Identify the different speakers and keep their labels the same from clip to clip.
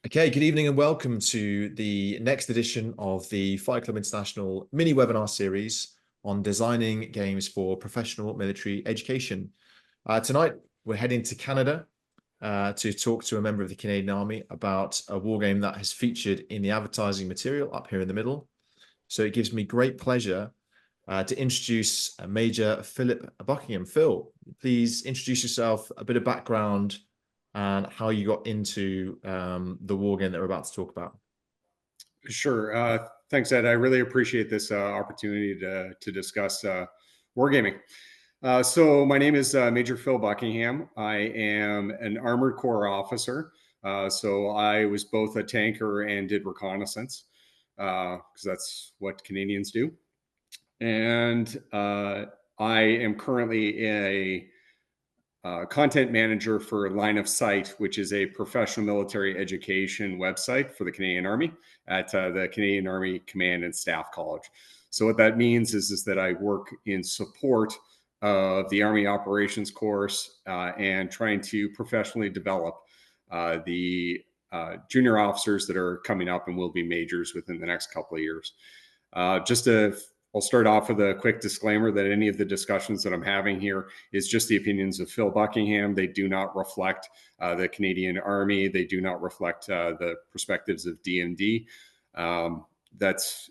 Speaker 1: Okay, good evening and welcome to the next edition of the Fight Club International mini webinar series on designing games for professional military education. Tonight, we're heading to Canada to talk to a member of the Canadian Army about a war game that has featured in the advertising material up here in the middle. So it gives me great pleasure to introduce Major Phil Buckingham. Phil, please introduce yourself, a bit of background, and how you got into the war game that we're about to talk about.
Speaker 2: Sure. Thanks, Ed. I really appreciate this opportunity to discuss wargaming. So my name is Major Phil Buckingham. I am an Armored Corps officer. So I was both a tanker and did reconnaissance because that's what Canadians do. And I am currently a content manager for Line of Sight, which is a professional military education website for the Canadian Army at the Canadian Army Command and Staff College. So what that means is that I work in support of the Army Operations course and trying to professionally develop the junior officers that are coming up and will be majors within the next couple of years. I'll start off with a quick disclaimer that any of the discussions that I'm having here is just the opinions of Phil Buckingham. They do not reflect the Canadian Army. They do not reflect the perspectives of DMD. That's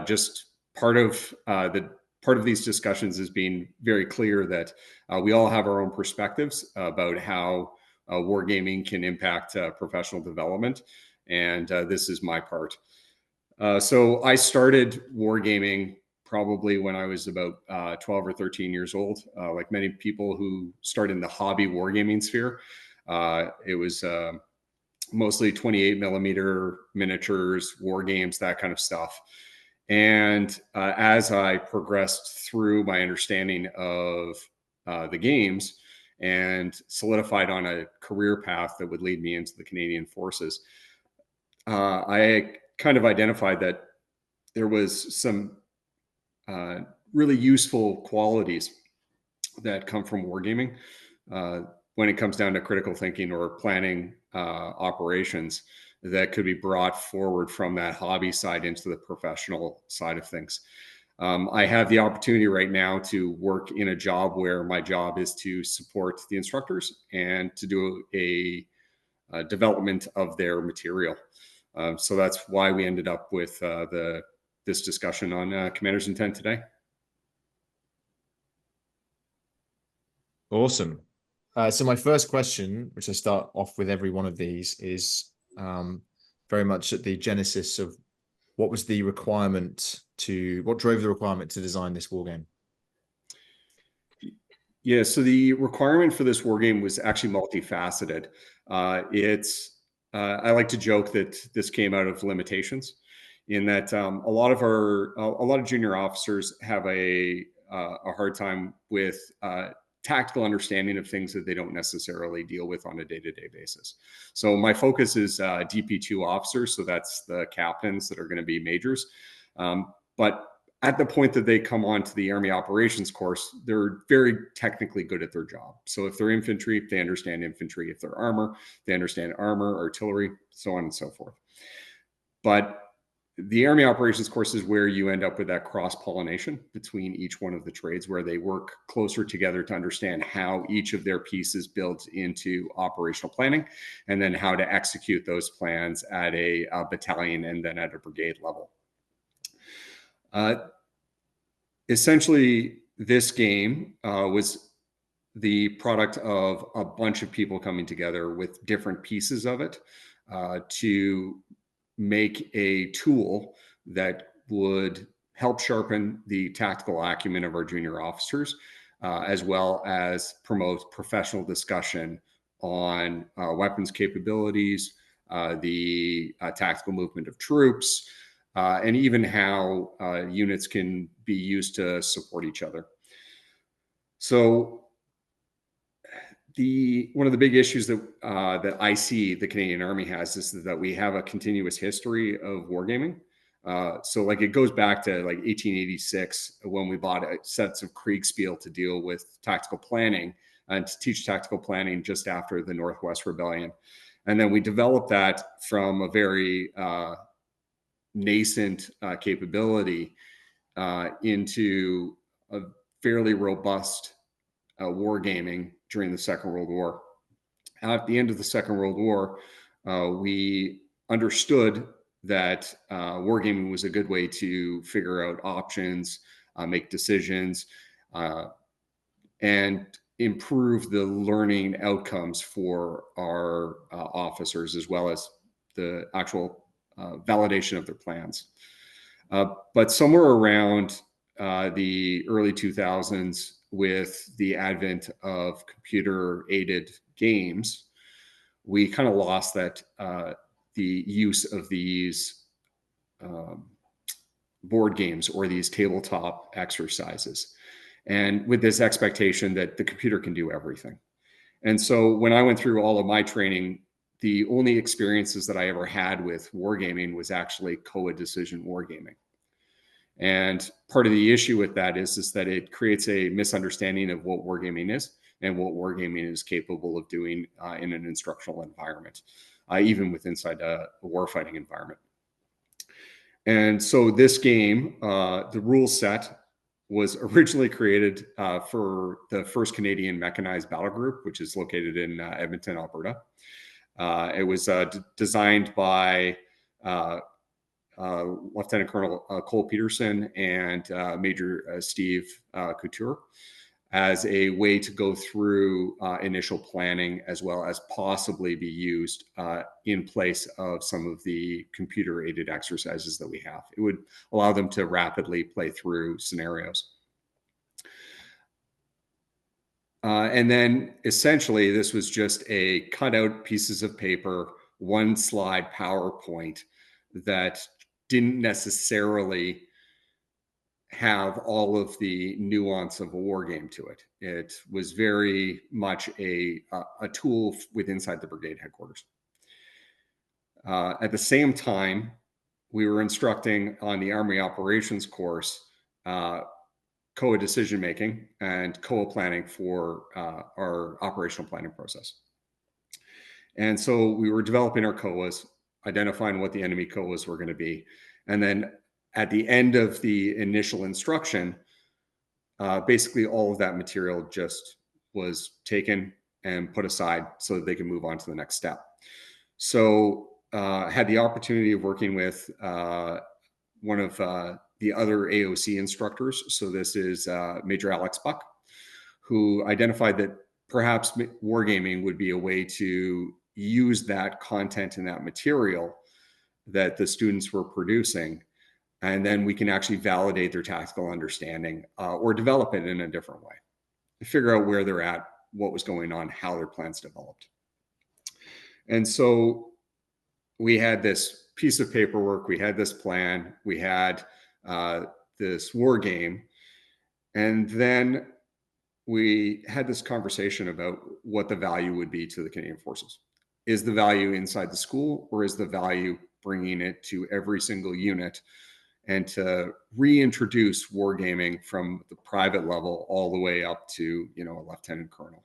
Speaker 2: just part of these discussions is being very clear that we all have our own perspectives about how wargaming can impact professional development, and this is my part. So I started wargaming probably when I was about 12 or 13 years old. Like many people who start in the hobby wargaming sphere, it was mostly 28 millimeter miniatures, war games, that kind of stuff. And as I progressed through my understanding of the games and solidified on a career path that would lead me into the Canadian Forces, I kind of identified that there was some really useful qualities that come from wargaming when it comes down to critical thinking or planning operations that could be brought forward from that hobby side into the professional side of things. I have the opportunity right now to work in a job where my job is to support the instructors and to do a development of their material. So that's why we ended up with this discussion on Commander's Intent today.
Speaker 1: Awesome. So my first question, which I start off with every one of these, is very much at the genesis of what drove the requirement to design this war game?
Speaker 2: Yeah, so the requirement for this war game was actually multifaceted. I like to joke that this came out of limitations, in that a lot of junior officers have a hard time with tactical understanding of things that they don't necessarily deal with on a day-to-day basis. So my focus is DP2 officers, so that's the captains that are going to be majors. But at the point that they come on to the Army Operations course, they're very technically good at their job. So if they're infantry, they understand infantry. If they're armor, they understand armor, artillery, so on and so forth. But the Army Operations course is where you end up with that cross-pollination between each one of the trades, where they work closer together to understand how each of their pieces builds into operational planning, and then how to execute those plans at a battalion and then at a brigade level. Essentially, this game was the product of a bunch of people coming together with different pieces of it to make a tool that would help sharpen the tactical acumen of our junior officers, as well as promote professional discussion on weapons capabilities, the tactical movement of troops, and even how units can be used to support each other. So one of the big issues that I see the Canadian Army has is that we have a continuous history of wargaming. So like it goes back to like 1886 when we bought sets of Kriegspiel to deal with tactical planning and to teach tactical planning just after the Northwest Rebellion. And then we developed that from a very nascent capability into a fairly robust wargaming during the Second World War. At the end of the Second World War, we understood that wargaming was a good way to figure out options, make decisions, and improve the learning outcomes for our officers, as well as the actual validation of their plans. But somewhere around the early 2000s, with the advent of computer-aided games, we kind of lost that the use of these board games or these tabletop exercises, and with this expectation that the computer can do everything. And so when I went through all of my training, the only experiences that I ever had with wargaming was actually COA decision wargaming. And part of the issue with that is that it creates a misunderstanding of what wargaming is and what wargaming is capable of doing in an instructional environment, even with inside a warfighting environment. And so this game, the rule set, was originally created for the 1st Canadian Mechanized Battle Group, which is located in Edmonton, Alberta. It was designed by Lieutenant Colonel Cole Peterson and Major Steve Couture, as a way to go through initial planning, as well as possibly be used in place of some of the computer-aided exercises that we have. It would allow them to rapidly play through scenarios. And then essentially, this was just a cutout pieces of paper, one slide PowerPoint that didn't necessarily have all of the nuance of a war game to it. It was very much a tool with inside the brigade headquarters. At the same time, we were instructing on the Army Operations course COA decision making and COA planning for our operational planning process. And so we were developing our COAs, identifying what the enemy COAs were going to be, and then at the end of the initial instruction, basically all of that material just was taken and put aside so that they can move on to the next step. So had the opportunity of working with one of the other AOC instructors. So this is Major Alex Buck, who identified that perhaps wargaming would be a way to use that content and that material that the students were producing, and then we can actually validate their tactical understanding or develop it in a different way, figure out where they're at, what was going on, how their plans developed. And so we had this piece of paperwork, we had this plan, we had this war game, and then we had this conversation about what the value would be to the Canadian Forces. Is the value inside the school, or is the value bringing it to every single unit and to reintroduce wargaming from the private level all the way up to, you know, a lieutenant colonel?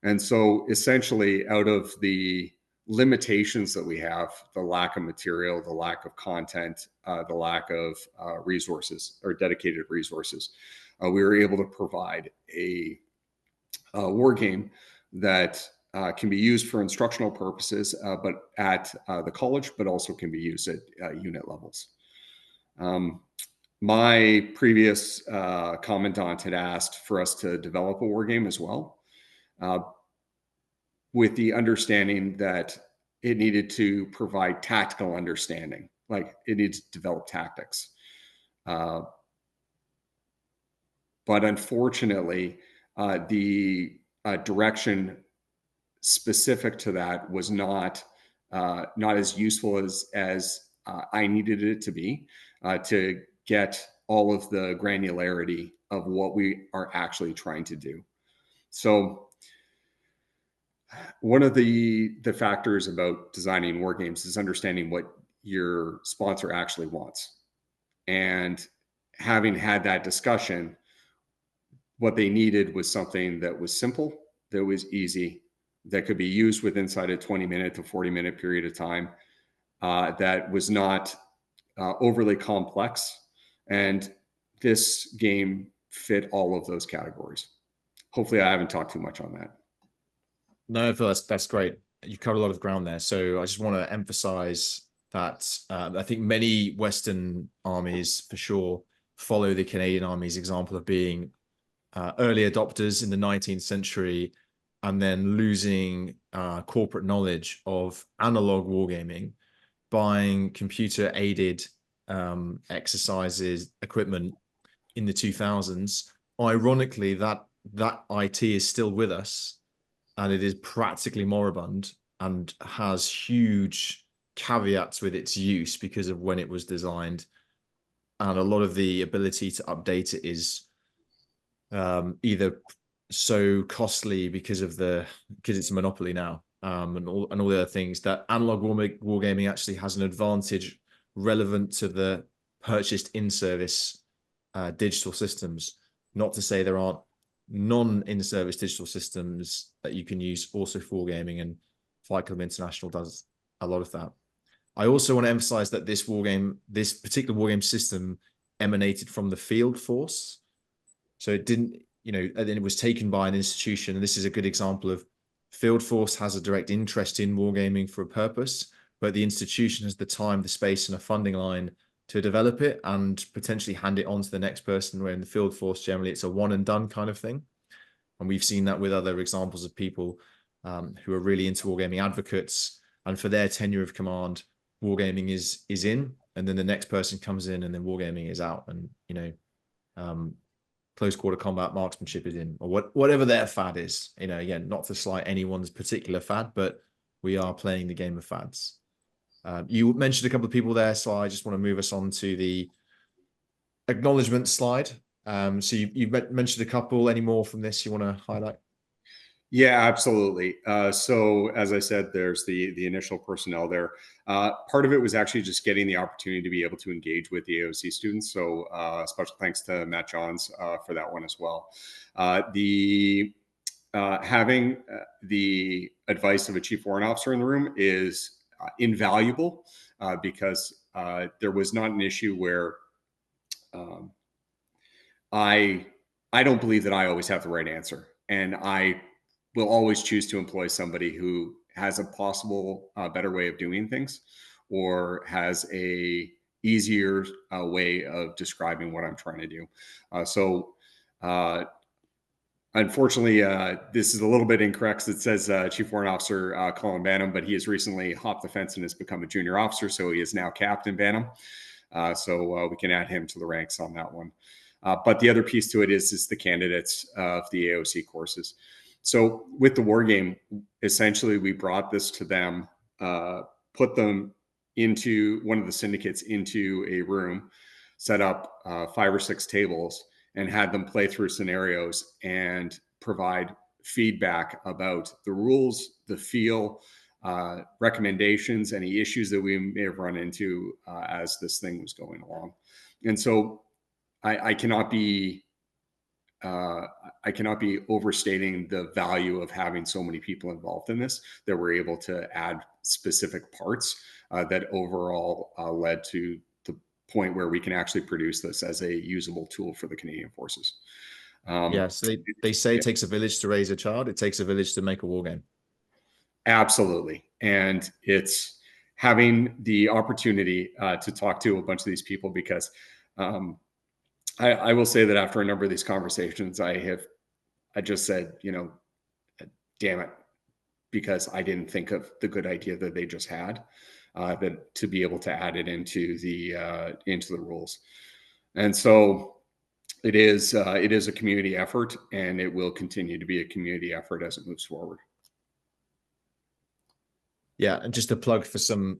Speaker 2: And so essentially, out of the limitations that we have, the lack of material, the lack of content, the lack of resources or dedicated resources, we were able to provide a war game that can be used for instructional purposes, but at the college, but also can be used at unit levels. My previous commandant had asked for us to develop a war game as well, with the understanding that it needed to provide tactical understanding, like it needs to develop tactics. But unfortunately, the direction specific to that was not as useful as I needed it to be to get all of the granularity of what we are actually trying to do. So one of the factors about designing war games is understanding what your sponsor actually wants. And having had that discussion, what they needed was something that was simple, that was easy, that could be used with inside a 20-minute to 40-minute period of time, that was not overly complex. And this game fit all of those categories. Hopefully I haven't talked too much on that.
Speaker 1: No, Phil, that's great. You covered a lot of ground there. So I just want to emphasize that I think many Western armies, for sure, follow the Canadian Army's example of being early adopters in the 19th century and then losing corporate knowledge of analog wargaming, buying computer-aided exercises, equipment in the 2000s. Ironically, that IT is still with us, and it is practically moribund and has huge caveats with its use because of when it was designed. And a lot of the ability to update it is either so costly because it's a monopoly now, and all the other things, that analog wargaming actually has an advantage relevant to the purchased in-service digital systems. Not to say there aren't non-in-service digital systems that you can use also for gaming, and Fight Club International does a lot of that. I also want to emphasize that this particular wargame system emanated from the field force. So it didn't, and then it was taken by an institution. And this is a good example of field force has a direct interest in wargaming for a purpose, but the institution has the time, the space, and a funding line to develop it and potentially hand it on to the next person, where in the field force, generally it's a one and done kind of thing. And we've seen that with other examples of people who are really into wargaming, advocates, and for their tenure of command, wargaming is in, and then the next person comes in and then wargaming is out. And, close quarter combat marksmanship is in, or whatever their fad is. Again, not to slight anyone's particular fad, but we are playing the game of fads. You mentioned a couple of people there, so I just want to move us on to the acknowledgement slide. So you've mentioned a couple. Any more from this you want to highlight?
Speaker 2: Yeah, absolutely. So as I said, there's the initial personnel there. Part of it was actually just getting the opportunity to be able to engage with the AOC students. So special thanks to Matt Johns for that one as well. Having the advice of a chief warrant officer in the room is invaluable because there was not an issue where I don't believe that I always have the right answer, and I will always choose to employ somebody who has a possible better way of doing things, or has a easier way of describing what I'm trying to do. Unfortunately, this is a little bit incorrect. It says Chief Warrant Officer Colin Banham, but he has recently hopped the fence and has become a junior officer, so he is now Captain Banham. So we can add him to the ranks on that one. But the other piece to it is the candidates of the AOC courses. So with the war game, essentially we brought this to them, put them into one of the syndicates into a room, set up 5 or 6 tables, and had them play through scenarios and provide feedback about the rules, the feel, recommendations, any issues that we may have run into as this thing was going along. And so I cannot be overstating the value of having so many people involved in this, that we're able to add specific parts that overall led to the point where we can actually produce this as a usable tool for the Canadian Forces.
Speaker 1: So they say it takes a village to raise a child. It takes a village to make a war game.
Speaker 2: Absolutely. And it's having the opportunity to talk to a bunch of these people, because I will say that after a number of these conversations, I just said, damn it, because I didn't think of the good idea that they just had, that to be able to add it into the rules. And so it is a community effort, and it will continue to be a community effort as it moves forward.
Speaker 1: Yeah, and just a plug for some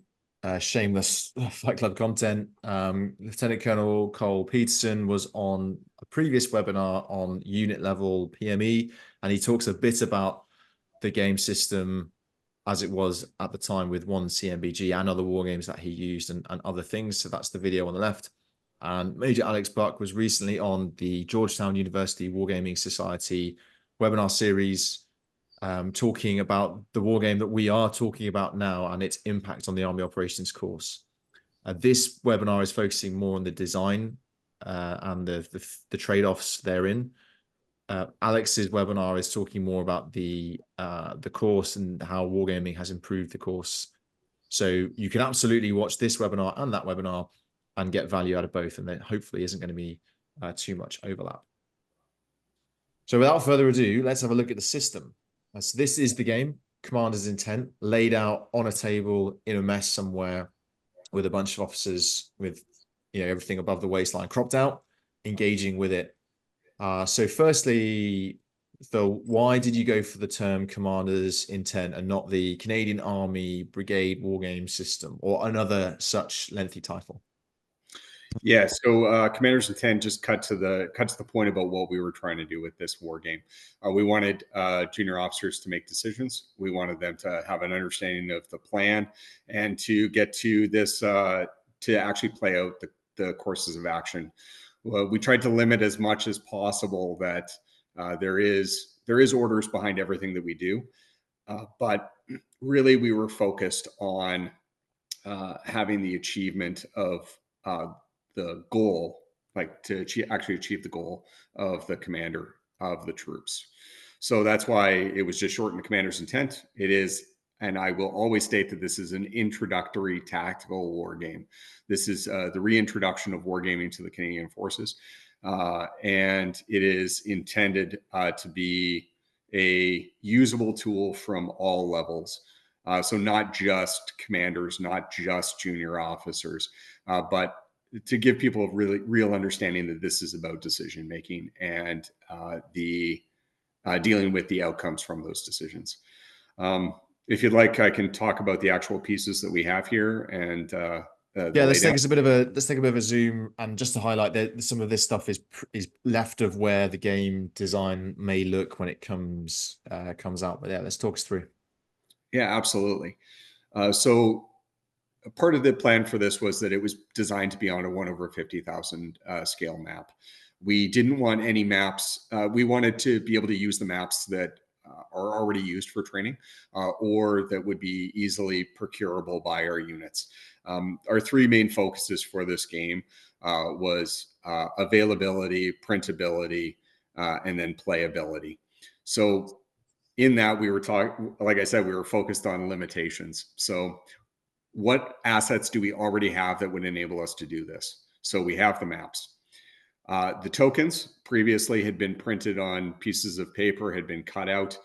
Speaker 1: shameless Fight Club content. Lieutenant Colonel Cole Peterson was on a previous webinar on unit level PME, and he talks a bit about the game system as it was at the time with one CMBG and other war games that he used, and other things. So that's the video on the left. And Major Alex Buck was recently on the Georgetown University Wargaming Society webinar series, talking about the war game that we are talking about now and its impact on the Army Operations course. This webinar is focusing more on the design and the trade-offs therein. Alex's webinar is talking more about the course and how wargaming has improved the course. So you can absolutely watch this webinar and that webinar and get value out of both, and there hopefully isn't going to be too much overlap. So without further ado, let's have a look at the system. So this is the game, Commander's Intent, laid out on a table in a mess somewhere with a bunch of officers with everything above the waistline cropped out, engaging with it. So firstly, Phil, why did you go for the term Commander's Intent and not the Canadian Army Brigade Wargame System or another such lengthy title?
Speaker 2: Yeah, so Commander's Intent just cut to the point about what we were trying to do with this war game. We wanted junior officers to make decisions. We wanted them to have an understanding of the plan and to get to this to actually play out the courses of action. We tried to limit as much as possible that there is orders behind everything that we do, but really we were focused on having the achievement of the goal, like to actually achieve the goal of the commander of the troops. So that's why it was just shortened to Commander's Intent. It is, and I will always state that this is an introductory tactical war game. This is the reintroduction of wargaming to the Canadian Forces. And it is intended to be a usable tool from all levels. So not just commanders, not just junior officers, but to give people a really real understanding that this is about decision making and dealing with the outcomes from those decisions. If you'd like, I can talk about the actual pieces that we have here and
Speaker 1: let's take a bit of a zoom, and just to highlight that some of this stuff is left of where the game design may look when it comes out. But yeah, let's talk us through.
Speaker 2: Yeah, absolutely. So part of the plan for this was that it was designed to be on a 1/50,000 scale map. We didn't want any maps. We wanted to be able to use the maps that are already used for training or that would be easily procurable by our units. Our three main focuses for this game was availability, printability, and then playability. So in that we were talking, like I said, we were focused on limitations. So what assets do we already have that would enable us to do this? So we have the maps. The tokens previously had been printed on pieces of paper, had been cut out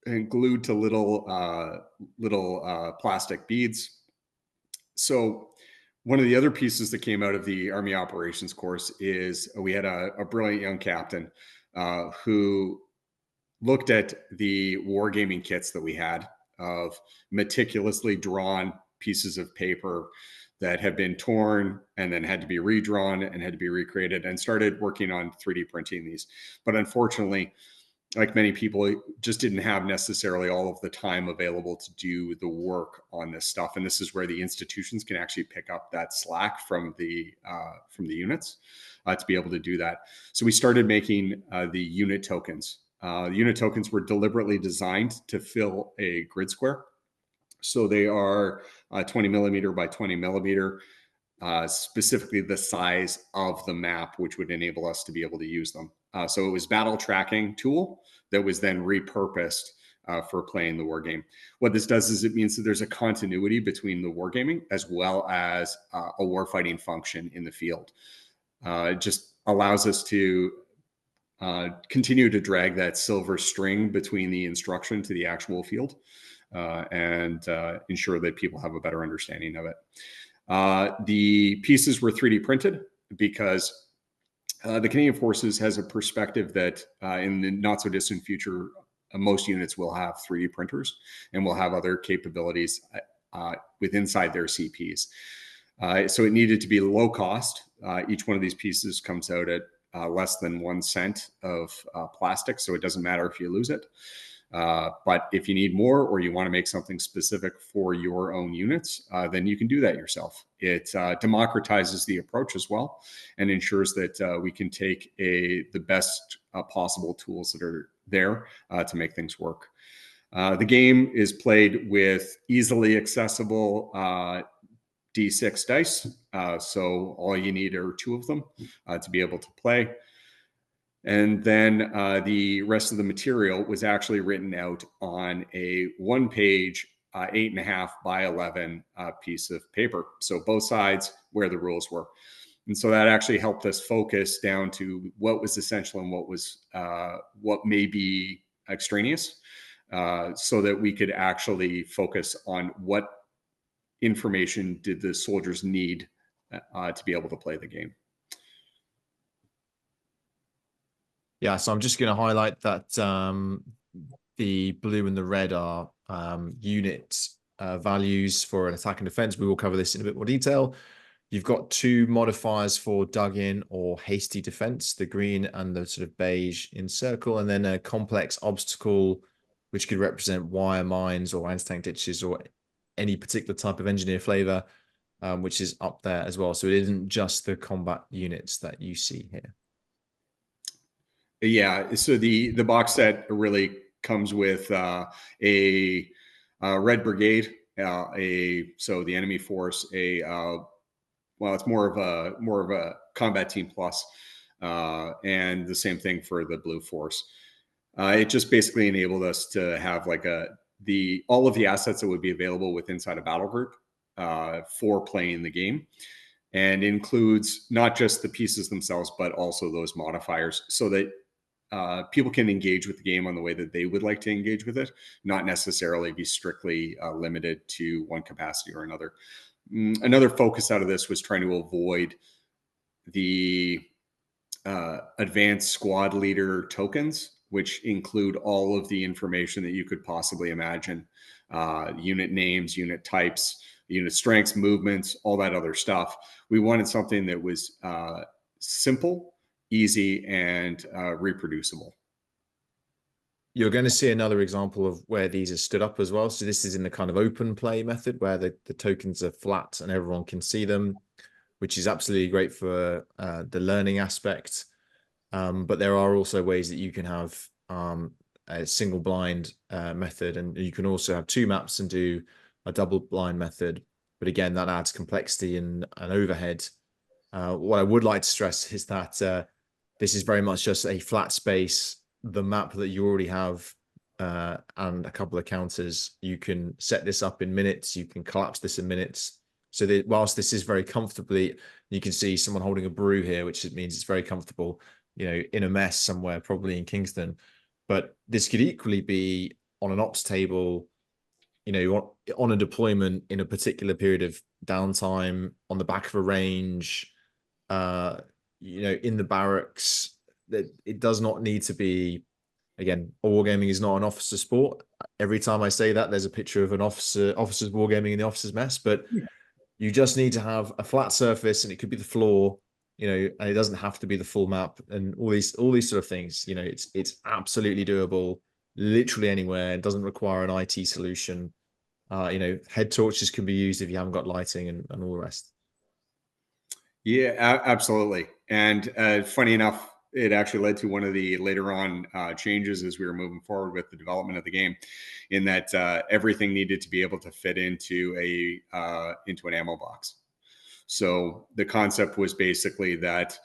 Speaker 2: and glued to little plastic beads. So one of the other pieces that came out of the Army Operations course is we had a brilliant young captain who looked at the wargaming kits that we had of meticulously drawn pieces of paper that have been torn and then had to be redrawn and had to be recreated, and started working on 3D printing these. But unfortunately, like many people, just didn't have necessarily all of the time available to do the work on this stuff. And this is where the institutions can actually pick up that slack from the units to be able to do that. So we started making the unit tokens. The unit tokens were deliberately designed to fill a grid square. So they are 20 millimeter by 20 millimeter, specifically the size of the map, which would enable us to be able to use them. So it was battle tracking tool that was then repurposed for playing the war game. What this does is it means that there's a continuity between the wargaming as well as a warfighting function in the field. It just allows us to continue to drag that silver string between the instruction to the actual field and ensure that people have a better understanding of it. The pieces were 3D printed because the Canadian Forces has a perspective that in the not so distant future, most units will have 3D printers and will have other capabilities inside their CPs. So it needed to be low cost. Each one of these pieces comes out at less than 1 cent of plastic, so it doesn't matter if you lose it. But if you need more or you want to make something specific for your own units, then you can do that yourself. It democratizes the approach as well and ensures that we can take the best possible tools that are there to make things work. The game is played with easily accessible D6 dice. So all you need are 2 of them to be able to play. And then the rest of the material was actually written out on a 1-page, 8.5 by 11 piece of paper. So both sides where the rules were. And so that actually helped us focus down to what was essential and what may be extraneous, so that we could actually focus on what information did the soldiers need to be able to play the game.
Speaker 1: Yeah, so I'm just going to highlight that the blue and the red are unit values for an attack and defense. We will cover this in a bit more detail. You've got 2 modifiers for dug in or hasty defense, the green and the sort of beige in circle, and then a complex obstacle, which could represent wire mines or anti-tank ditches or any particular type of engineer flavor, which is up there as well. So it isn't just the combat units that you see here.
Speaker 2: Yeah, so the box set really comes with a red brigade, so the enemy force, well, it's more of a combat team plus, and the same thing for the blue force. It just basically enabled us to have like all of the assets that would be available with inside a battle group for playing the game, and includes not just the pieces themselves, but also those modifiers, so that people can engage with the game on the way that they would like to engage with it, not necessarily be strictly limited to one capacity or another. Another focus out of this was trying to avoid the advanced squad leader tokens, which include all of the information that you could possibly imagine, unit names, unit types, unit strengths, movements, all that other stuff. We wanted something that was simple, easy, and reproducible.
Speaker 1: You're going to see another example of where these are stood up as well. So this is in the kind of open play method where the tokens are flat and everyone can see them, which is absolutely great for the learning aspect. But there are also ways that you can have a single blind method, and you can also have 2 maps and do a double blind method. But again, that adds complexity and overhead. What I would like to stress is that this is very much just a flat space. The map that you already have and a couple of counters, you can set this up in minutes. You can collapse this in minutes. So that whilst this is very comfortably, you can see someone holding a brew here, which means it's very comfortable, you know, in a mess somewhere, probably in Kingston. But this could equally be on an ops table, you know, on a deployment in a particular period of downtime, on the back of a range, you know, in the barracks. That it does not need to be, again, wargaming is not an officer sport. Every time I say that, there's a picture of an officer's wargaming in the officer's mess, but you just need to have a flat surface, and it could be the floor, you know, and it doesn't have to be the full map, and all these sort of things. You know, it's absolutely doable literally anywhere. It doesn't require an IT solution. You know, head torches can be used if you haven't got lighting and all the rest.
Speaker 2: Yeah, absolutely. And funny enough, it actually led to one of the later on changes as we were moving forward with the development of the game, in that everything needed to be able to fit into an ammo box. So the concept was basically that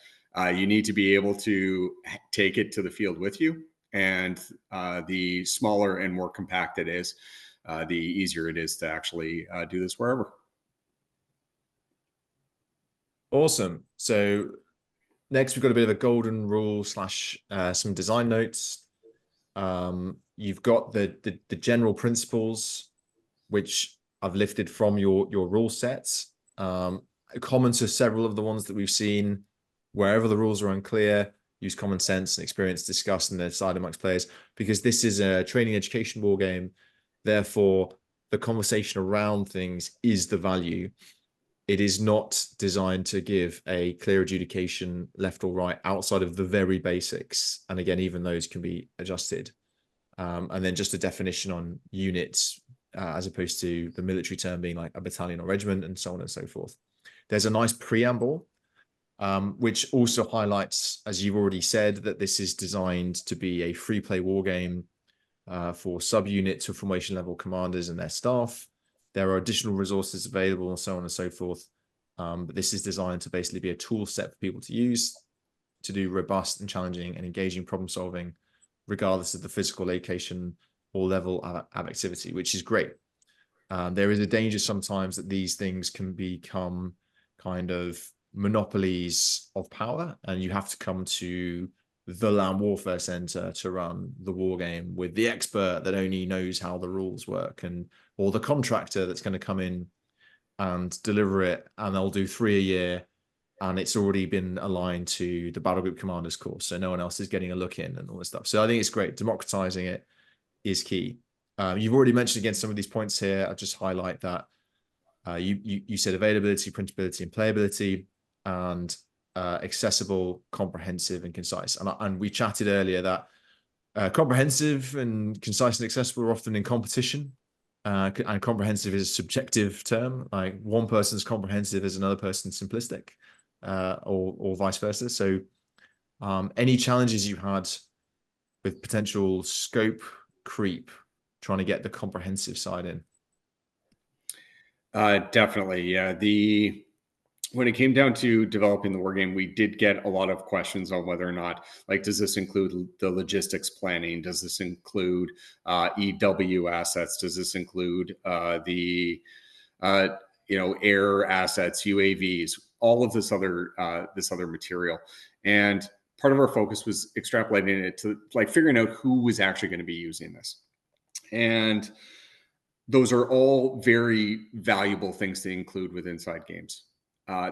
Speaker 2: you need to be able to take it to the field with you, and the smaller and more compact it is, the easier it is to actually do this wherever.
Speaker 1: Awesome. So next, we've got a bit of a golden rule / some design notes. You've got the general principles, which I've lifted from your rule sets. Common to several of the ones that we've seen. Wherever the rules are unclear, use common sense and experience, discuss, and decide amongst players, because this is a training education war game. Therefore, the conversation around things is the value. It is not designed to give a clear adjudication left or right outside of the very basics. And again, even those can be adjusted. and then just a definition on units, as opposed to the military term being like a battalion or regiment and so on and so forth. There's a nice preamble, which also highlights, as you've already said, that this is designed to be a free play war game for subunit to formation level commanders and their staff. There are additional resources available and so on and so forth. But this is designed to basically be a tool set for people to use to do robust and challenging and engaging problem solving, regardless of the physical location or level of activity, which is great. There is a danger sometimes that these things can become kind of monopolies of power, and you have to come to the Land Warfare Center to run the war game with the expert that only knows how the rules work, and or the contractor that's going to come in and deliver it, and they'll do 3 a year, and it's already been aligned to the battle group commander's course, so no one else is getting a look in and all this stuff. So I think it's great. Democratizing it is key. You've already mentioned again some of these points here. I'll just highlight that you said availability, printability, and playability, and accessible, comprehensive, and concise. And we chatted earlier that comprehensive and concise and accessible are often in competition. And comprehensive is a subjective term. Like one person's comprehensive is another person's simplistic, or vice versa. So any challenges you had with potential scope creep, trying to get the comprehensive side in?
Speaker 2: Definitely, yeah. When it came down to developing the war game, we did get a lot of questions on whether or not, like, does this include the logistics planning? Does this include EW assets? Does this include the air assets, UAVs, all of this other material? And part of our focus was extrapolating it to like figuring out who was actually going to be using this. And those are all very valuable things to include with inside games.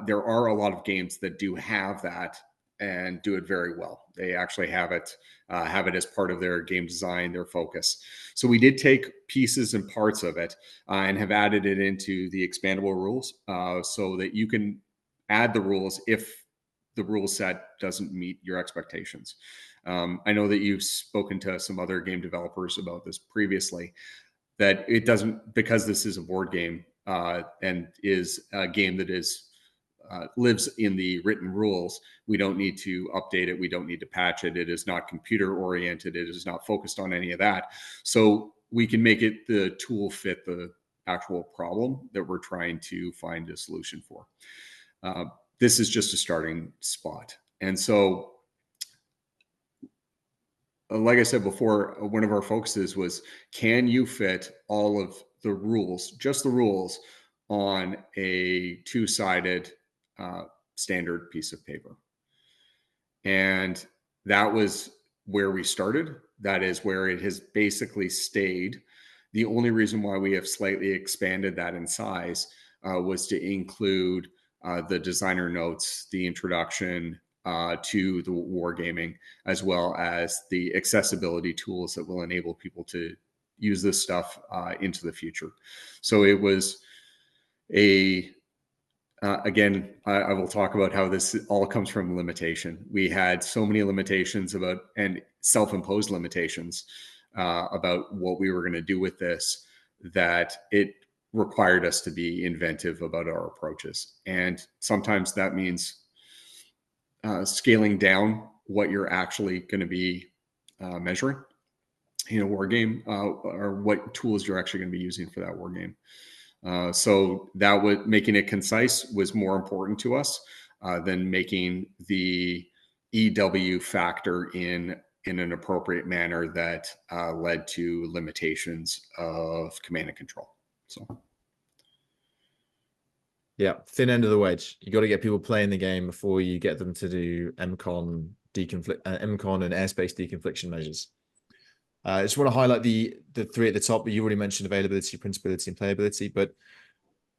Speaker 2: There are a lot of games that do have that and do it very well. They actually have it as part of their game design, their focus. So we did take pieces and parts of it and have added it into the expandable rules so that you can add the rules if the rule set doesn't meet your expectations. I know that you've spoken to some other game developers about this previously, that it doesn't, because this is a board game and is a game that is lives in the written rules, we don't need to update it. We don't need to patch it. It is not computer oriented. It is not focused on any of that. So we can make it the tool fit the actual problem that we're trying to find a solution for. This is just a starting spot. And so, like I said before, one of our focuses was, can you fit all of the rules, just the rules, on a two-sided standard piece of paper? And that was where we started. That is where it has basically stayed. The only reason why we have slightly expanded that in size was to include the designer notes, the introduction to the wargaming, as well as the accessibility tools that will enable people to use this stuff into the future. So it was again, I will talk about how this all comes from limitation. We had so many limitations and self-imposed limitations about what we were going to do with this, that it required us to be inventive about our approaches. And sometimes that means scaling down what you're actually going to be measuring in a war game, or what tools you're actually going to be using for that war game. So that was making it concise was more important to us than making the EW factor in an appropriate manner that led to limitations of command and control. So.
Speaker 1: Yeah, thin end of the wedge. You got to get people playing the game before you get them to do MCON and airspace deconfliction measures. I just want to highlight the three at the top, but you already mentioned availability, printability, and playability. But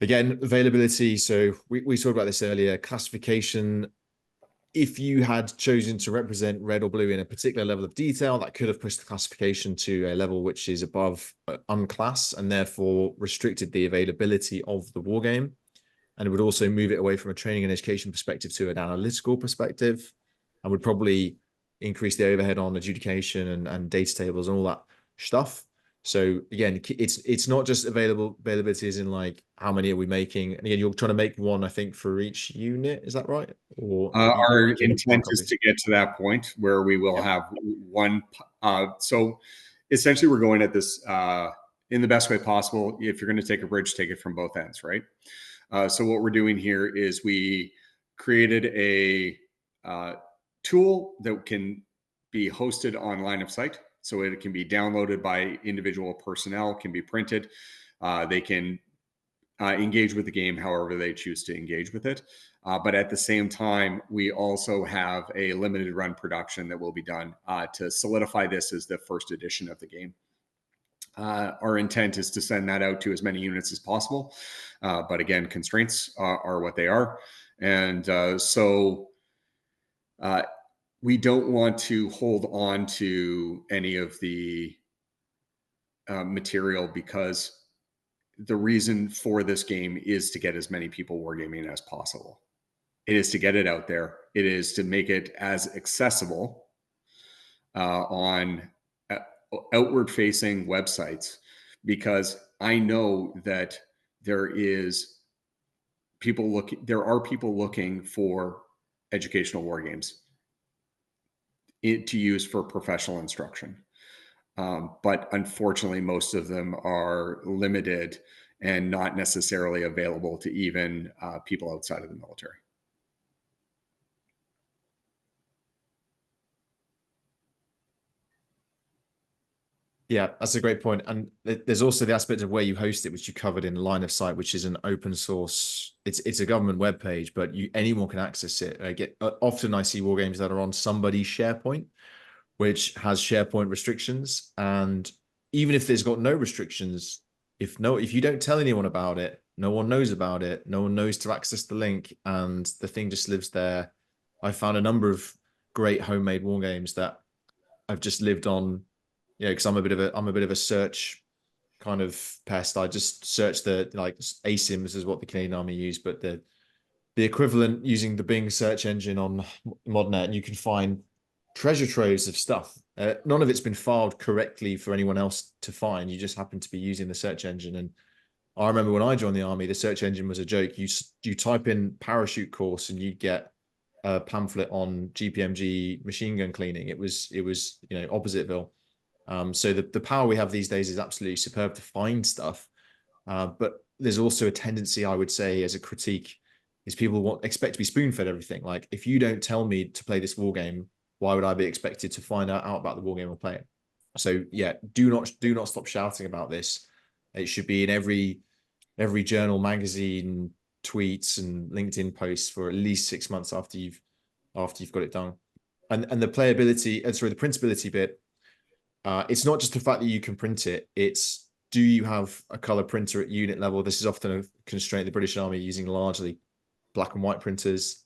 Speaker 1: again, availability. So we talked about this earlier. Classification. If you had chosen to represent red or blue in a particular level of detail, that could have pushed the classification to a level which is above unclass, and therefore restricted the availability of the war game. And it would also move it away from a training and education perspective to an analytical perspective, and would probably increase the overhead on adjudication and data tables and all that stuff. So again, it's not just availability as in like how many are we making, and again you're trying to make one, I think, for each unit, is that right? Or
Speaker 2: our intent is to get to that point where we will have one. So essentially we're going at this in the best way possible. If you're going to take a bridge, take it from both ends, right? So what we're doing here is we created a tool that can be hosted on line of sight. So it can be downloaded by individual personnel, can be printed. They can engage with the game however they choose to engage with it. But at the same time, we also have a limited run production that will be done to solidify this as the first edition of the game. Our intent is to send that out to as many units as possible. But again, constraints are what they are. And so we don't want to hold on to any of the material, because the reason for this game is to get as many people wargaming as possible. It is to get it out there. It is to make it as accessible on outward-facing websites, because I know that there are people looking for educational war games to use for professional instruction. But unfortunately, most of them are limited and not necessarily available to even people outside of the military.
Speaker 1: Yeah, that's a great point. And there's also the aspect of where you host it, which you covered in line of sight, which is an open source. It's a government webpage, but anyone can access it. Often I see war games that are on somebody's SharePoint, which has SharePoint restrictions. And even if there's got no restrictions, if you don't tell anyone about it, no one knows about it. No one knows to access the link, and the thing just lives there. I found a number of great homemade war games that I've just lived on. Because I'm a bit of a search kind of pest. I just search the like ASIMs is what the Canadian Army use, but the equivalent using the Bing search engine on ModNet, and you can find treasure troves of stuff. None of it's been filed correctly for anyone else to find. You just happen to be using the search engine. And I remember when I joined the Army, the search engine was a joke. You type in parachute course and you get a pamphlet on GPMG machine gun cleaning. It was Oppositeville. So the power we have these days is absolutely superb to find stuff. But there's also a tendency, I would say, as a critique, is people expect to be spoon-fed everything. Like, if you don't tell me to play this war game, why would I be expected to find out about the war game or play it? So yeah, do not stop shouting about this. It should be in every journal, magazine, tweets, and LinkedIn posts for at least 6 months after you've got it done. And the playability, the printability bit. It's not just the fact that you can print it, it's, do you have a color printer at unit level? This is often a constraint the British Army using largely black and white printers.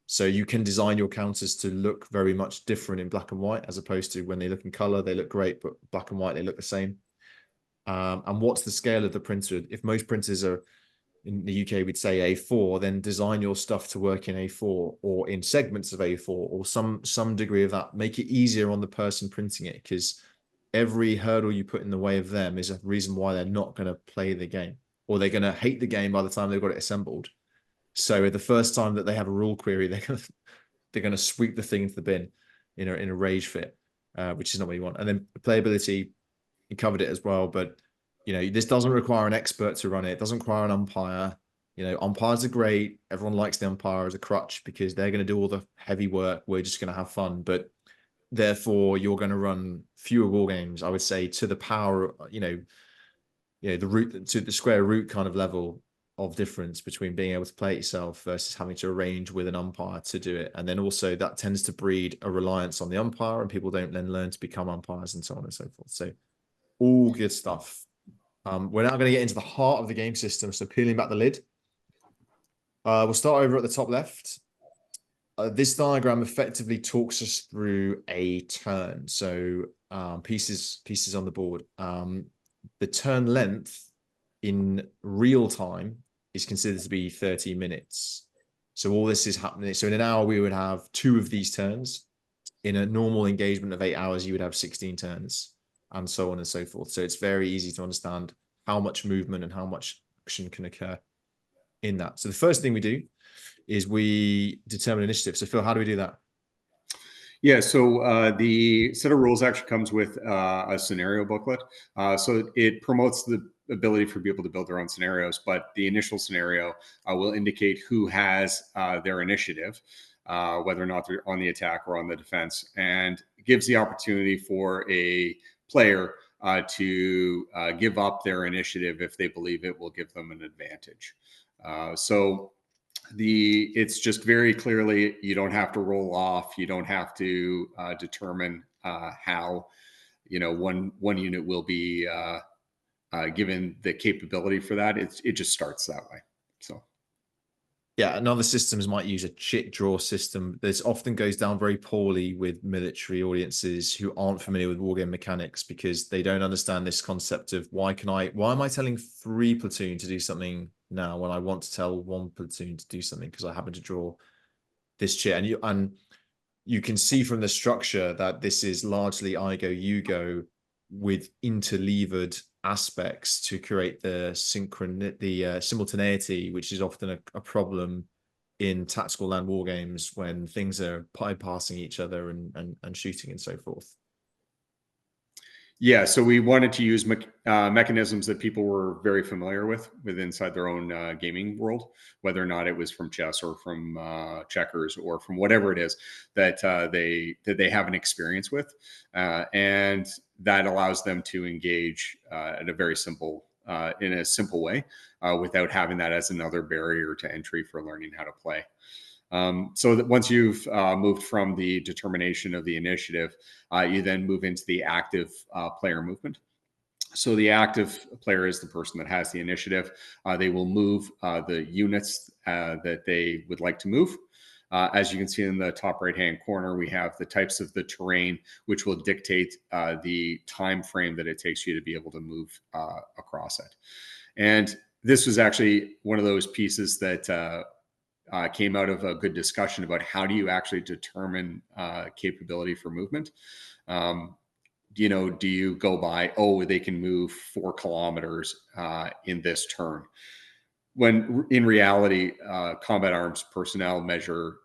Speaker 1: So you can design your counters to look very much different in black and white, as opposed to when they look in color, they look great, but black and white, they look the same. And what's the scale of the printer? If most printers are, in the UK, we'd say A4, then design your stuff to work in A4 or in segments of A4 or some degree of that. Make it easier on the person printing it, because every hurdle you put in the way of them is a reason why they're not going to play the game, or they're going to hate the game by the time they've got it assembled. So the first time that they have a rule query, they're going to sweep the thing into the bin in a rage fit, which is not what you want. And then playability, you covered it as well, but this doesn't require an expert to run it. It doesn't require an umpire. Umpires are great. Everyone likes the umpire as a crutch because they're going to do all the heavy work. We're just going to have fun. But therefore, you're going to run fewer war games, I would say, to the power, the root, to the square root kind of level of difference between being able to play it yourself versus having to arrange with an umpire to do it. And then also that tends to breed a reliance on the umpire, and people don't then learn to become umpires, and so on and so forth. So all good stuff. We're now going to get into the heart of the game system. So peeling back the lid. We'll start over at the top left. This diagram effectively talks us through a turn. So pieces on the board. The turn length in real time is considered to be 30 minutes. So all this is happening. So in an hour, we would have 2 of these turns. In a normal engagement of 8 hours, you would have 16 turns. and so on and so forth. So it's very easy to understand how much movement and how much action can occur in that. So the first thing we do is we determine initiative. So Phil, how do we do that?
Speaker 2: Yeah, so the set of rules actually comes with a scenario booklet. So it promotes the ability for people to build their own scenarios, but the initial scenario will indicate who has their initiative, whether or not they're on the attack or on the defense, and gives the opportunity for a player to give up their initiative if they believe it will give them an advantage. So it's just very clearly, you don't have to roll off, you don't have to determine how one unit will be given the capability for that. It just starts that way. So
Speaker 1: yeah, and other systems might use a chit draw system. This often goes down very poorly with military audiences who aren't familiar with wargame mechanics, because they don't understand this concept of why am I telling 3 platoon to do something now when I want to tell 1 platoon to do something because I happen to draw this chit. And you can see from the structure that this is largely I go, you go, with interleaved aspects to create the simultaneity, which is often a problem in tactical land war games when things are bypassing each other and shooting and so forth.
Speaker 2: yeah, so we wanted to use mechanisms that people were very familiar with inside their own gaming world, whether or not it was from chess or from checkers or from whatever it is that they have an experience with, and that allows them to engage in a simple way without having that as another barrier to entry for learning how to play. So that once you've moved from the determination of the initiative, you then move into the active player movement. So the active player is the person that has the initiative. They will move the units that they would like to move. As you can see in the top right-hand corner, we have the types of the terrain, which will dictate the time frame that it takes you to be able to move across it. And this was actually one of those pieces that came out of a good discussion about how do you actually determine capability for movement. Do you go by, oh, they can move 4 kilometers in this turn, when in reality, combat arms personnel measure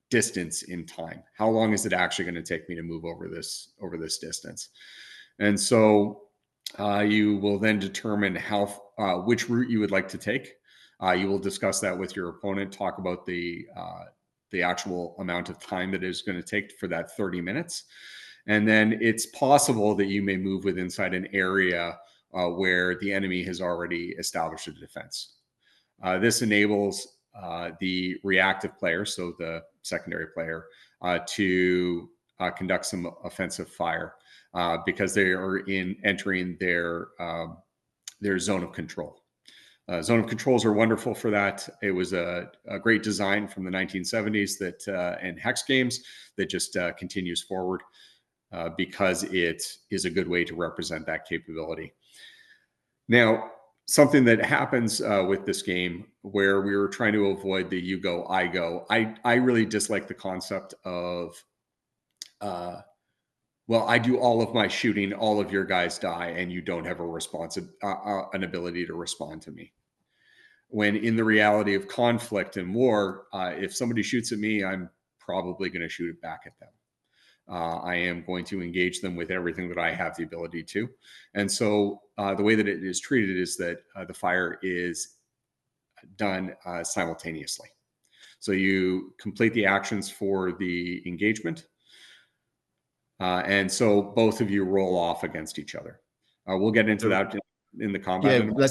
Speaker 2: distance in time. How long is it actually going to take me to move over this distance? And so you will then determine which route you would like to take. You will discuss that with your opponent, talk about the actual amount of time that it is going to take for that 30 minutes. And then it's possible that you may move inside an area where the enemy has already established a defense. This enables the reactive player, so the secondary player, to conduct some offensive fire because they are entering their zone of control. Zone of controls are wonderful for that. It was a great design from the 1970s and hex games that just continues forward because it is a good way to represent that capability. Now, something that happens with this game where we were trying to avoid the you go, I go. I really dislike the concept of, well, I do all of my shooting, all of your guys die, and you don't have an ability to respond to me. When in the reality of conflict and war, if somebody shoots at me, I'm probably going to shoot it back at them. I am going to engage them with everything that I have the ability to. And so the way that it is treated is that the fire is done simultaneously. So you complete the actions for the engagement. And so both of you roll off against each other. We'll get into that in the combat.
Speaker 1: Yeah,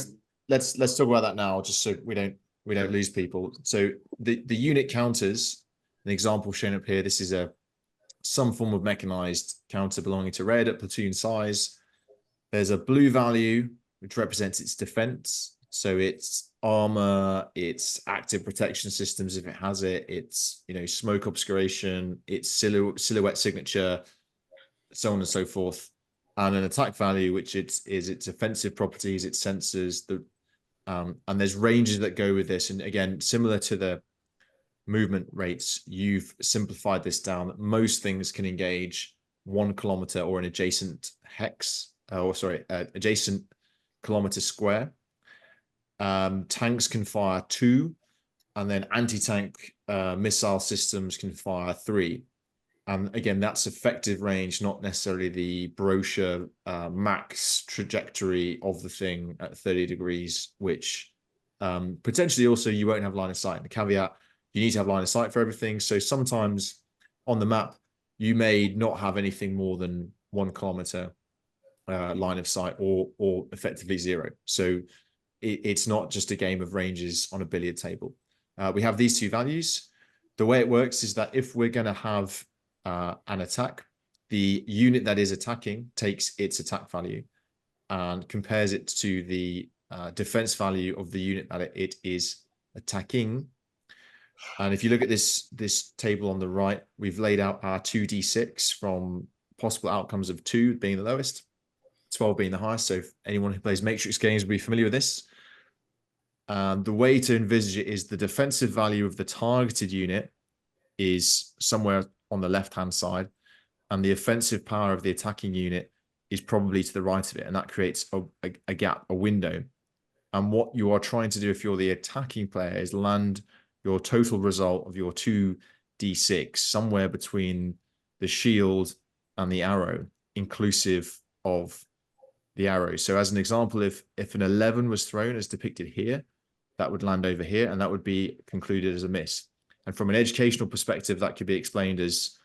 Speaker 1: let's talk about that now, just so we don't lose people. So the unit counters, an example shown up here. This is some form of mechanized counter belonging to red at platoon size. There's a blue value which represents its defense. So it's armor, it's active protection systems if it has it, it's smoke obscuration, it's silhouette signature, so on and so forth. And an attack value, which is its offensive properties, its sensors, and there's ranges that go with this. And again, similar to the movement rates, you've simplified this down that most things can engage 1 kilometer or an adjacent hex, adjacent kilometer square. Tanks can fire 2, and then anti-tank missile systems can fire 3. And again, that's effective range, not necessarily the brochure max trajectory of the thing at 30 degrees, which potentially also you won't have line of sight. And the caveat, you need to have line of sight for everything. So sometimes on the map, you may not have anything more than 1 kilometer line of sight, or effectively 0. So it's not just a game of ranges on a billiard table. We have these 2 values. The way it works is that if we're going to have an attack, the unit that is attacking takes its attack value and compares it to the defense value of the unit that it is attacking. And if you look at this table on the right, we've laid out our 2d6 from possible outcomes of 2 being the lowest, 12 being the highest. So if anyone who plays Matrix games will be familiar with this. The way to envisage it is the defensive value of the targeted unit is somewhere on the left-hand side, and the offensive power of the attacking unit is probably to the right of it, and that creates a gap, a window. And what you are trying to do if you're the attacking player is land your total result of your 2d6 somewhere between the shield and the arrow, inclusive of the arrow. So as an example, if an 11 was thrown as depicted here, that would land over here, and that would be concluded as a miss. And from an educational perspective, that could be explained as,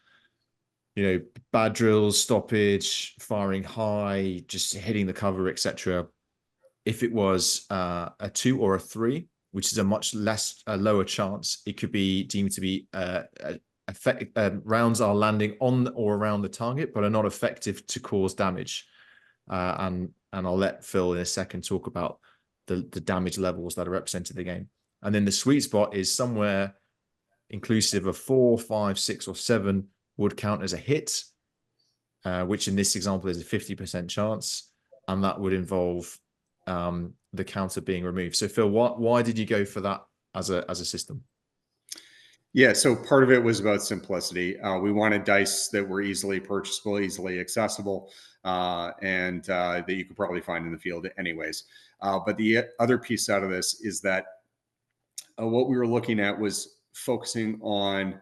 Speaker 1: bad drills, stoppage, firing high, just hitting the cover, etc. If it was a 2 or a 3, which is a much lower chance, it could be deemed to be rounds are landing on or around the target, but are not effective to cause damage. And I'll let Phil in a second talk about the damage levels that are represented in the game. And then the sweet spot is somewhere inclusive of 4, 5, 6, or 7 would count as a hit, which in this example is a 50% chance, and that would involve the counter being removed. So Phil, why did you go for that as a system?
Speaker 2: Yeah, so part of it was about simplicity. We wanted dice that were easily purchasable, easily accessible, and that you could probably find in the field anyways. But the other piece out of this is that what we were looking at was focusing on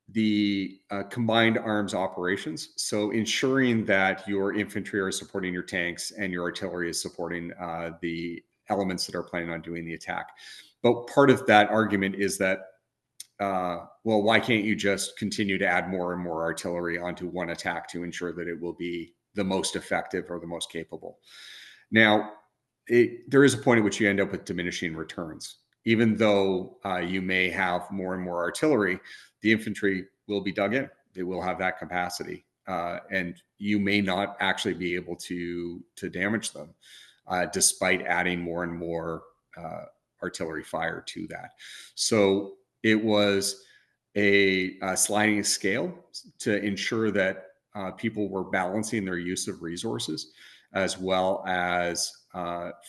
Speaker 2: the combined arms operations. So ensuring that your infantry are supporting your tanks and your artillery is supporting the elements that are planning on doing the attack. But part of that argument is that, well, why can't you just continue to add more and more artillery onto one attack to ensure that it will be the most effective or the most capable? Now, there is a point at which you end up with diminishing returns. Even though you may have more and more artillery, the infantry will be dug in. They will have that capacity. And you may not actually be able to damage them despite adding more and more artillery fire to that. So it was a sliding scale to ensure that people were balancing their use of resources, as well as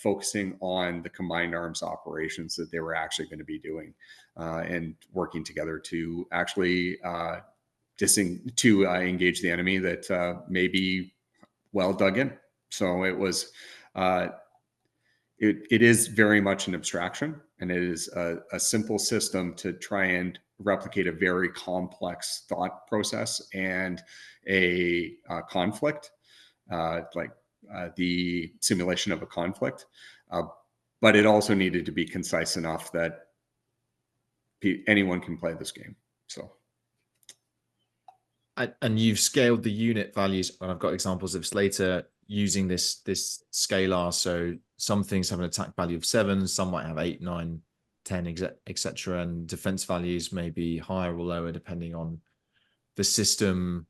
Speaker 2: focusing on the combined arms operations that they were actually going to be doing and working together to actually engage the enemy that may be well dug in. So it was, it is very much an abstraction, and it is a simple system to try and replicate a very complex thought process and a conflict, like the simulation of a conflict, but it also needed to be concise enough that anyone can play this game. So,
Speaker 1: and you've scaled the unit values, and I've got examples of Slater using this scalar. So some things have an attack value of 7, some might have 8, 9, 10, etc. And defense values may be higher or lower depending on the system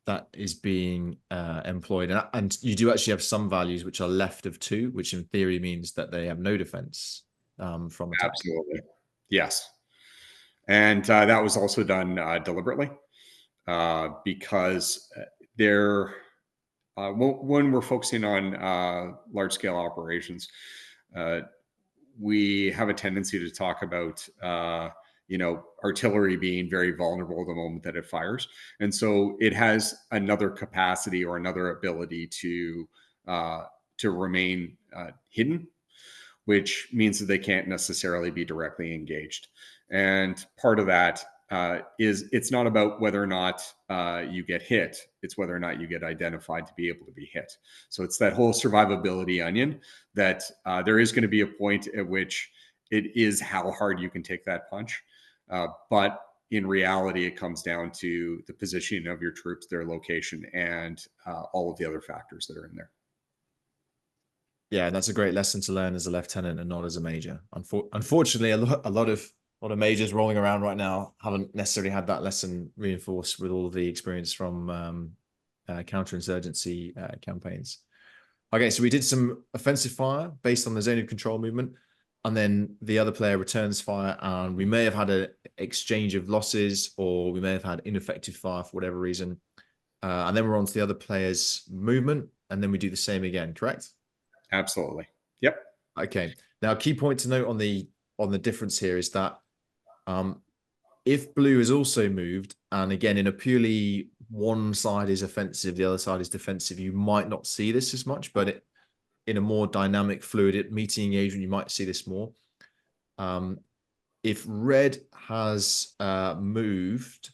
Speaker 1: that is being employed. And you do actually have some values which are left of 2, which in theory means that they have no defense from attack.
Speaker 2: Absolutely. Yes. And that was also done deliberately because when we're focusing on large scale operations, we have a tendency to talk about artillery being very vulnerable the moment that it fires. And so it has another capacity or another ability to remain hidden, which means that they can't necessarily be directly engaged. And part of that is it's not about whether or not you get hit, it's whether or not you get identified to be able to be hit. So it's that whole survivability onion that there is going to be a point at which it is how hard you can take that punch. But in reality, it comes down to the positioning of your troops, their location, and all of the other factors that are in there.
Speaker 1: Yeah, that's a great lesson to learn as a lieutenant and not as a major. Unfortunately, a lot of majors rolling around right now haven't necessarily had that lesson reinforced with all of the experience from counterinsurgency campaigns. Okay, so we did some offensive fire based on the zone of control movement, and then the other player returns fire, and we may have had an exchange of losses, or we may have had ineffective fire for whatever reason. And then we're on to the other player's movement, and then we do the same again, correct?
Speaker 2: Absolutely. Yep.
Speaker 1: Okay. Now, a key point to note on the difference here is that if blue is also moved, and again, in a purely one side is offensive, the other side is defensive, you might not see this as much, but in a more dynamic, fluid meeting engagement, you might see this more. If red has moved,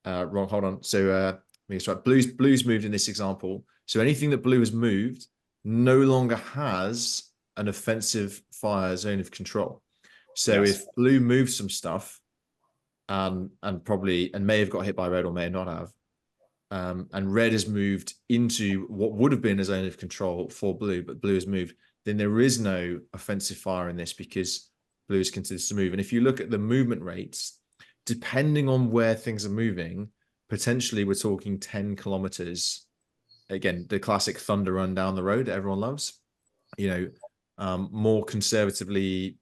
Speaker 1: wrong, hold on. So let me get right. Blue's moved in this example. So anything that blue has moved no longer has an offensive fire zone of control. So
Speaker 2: Yes.
Speaker 1: if blue moves some stuff and may have got hit by red or may not have, and red has moved into what would have been a zone of control for blue, but blue has moved, then there is no offensive fire in this because blue is considered to move. And if you look at the movement rates, depending on where things are moving, potentially we're talking 10 kilometers. Again, the classic thunder run down the road that everyone loves. More conservatively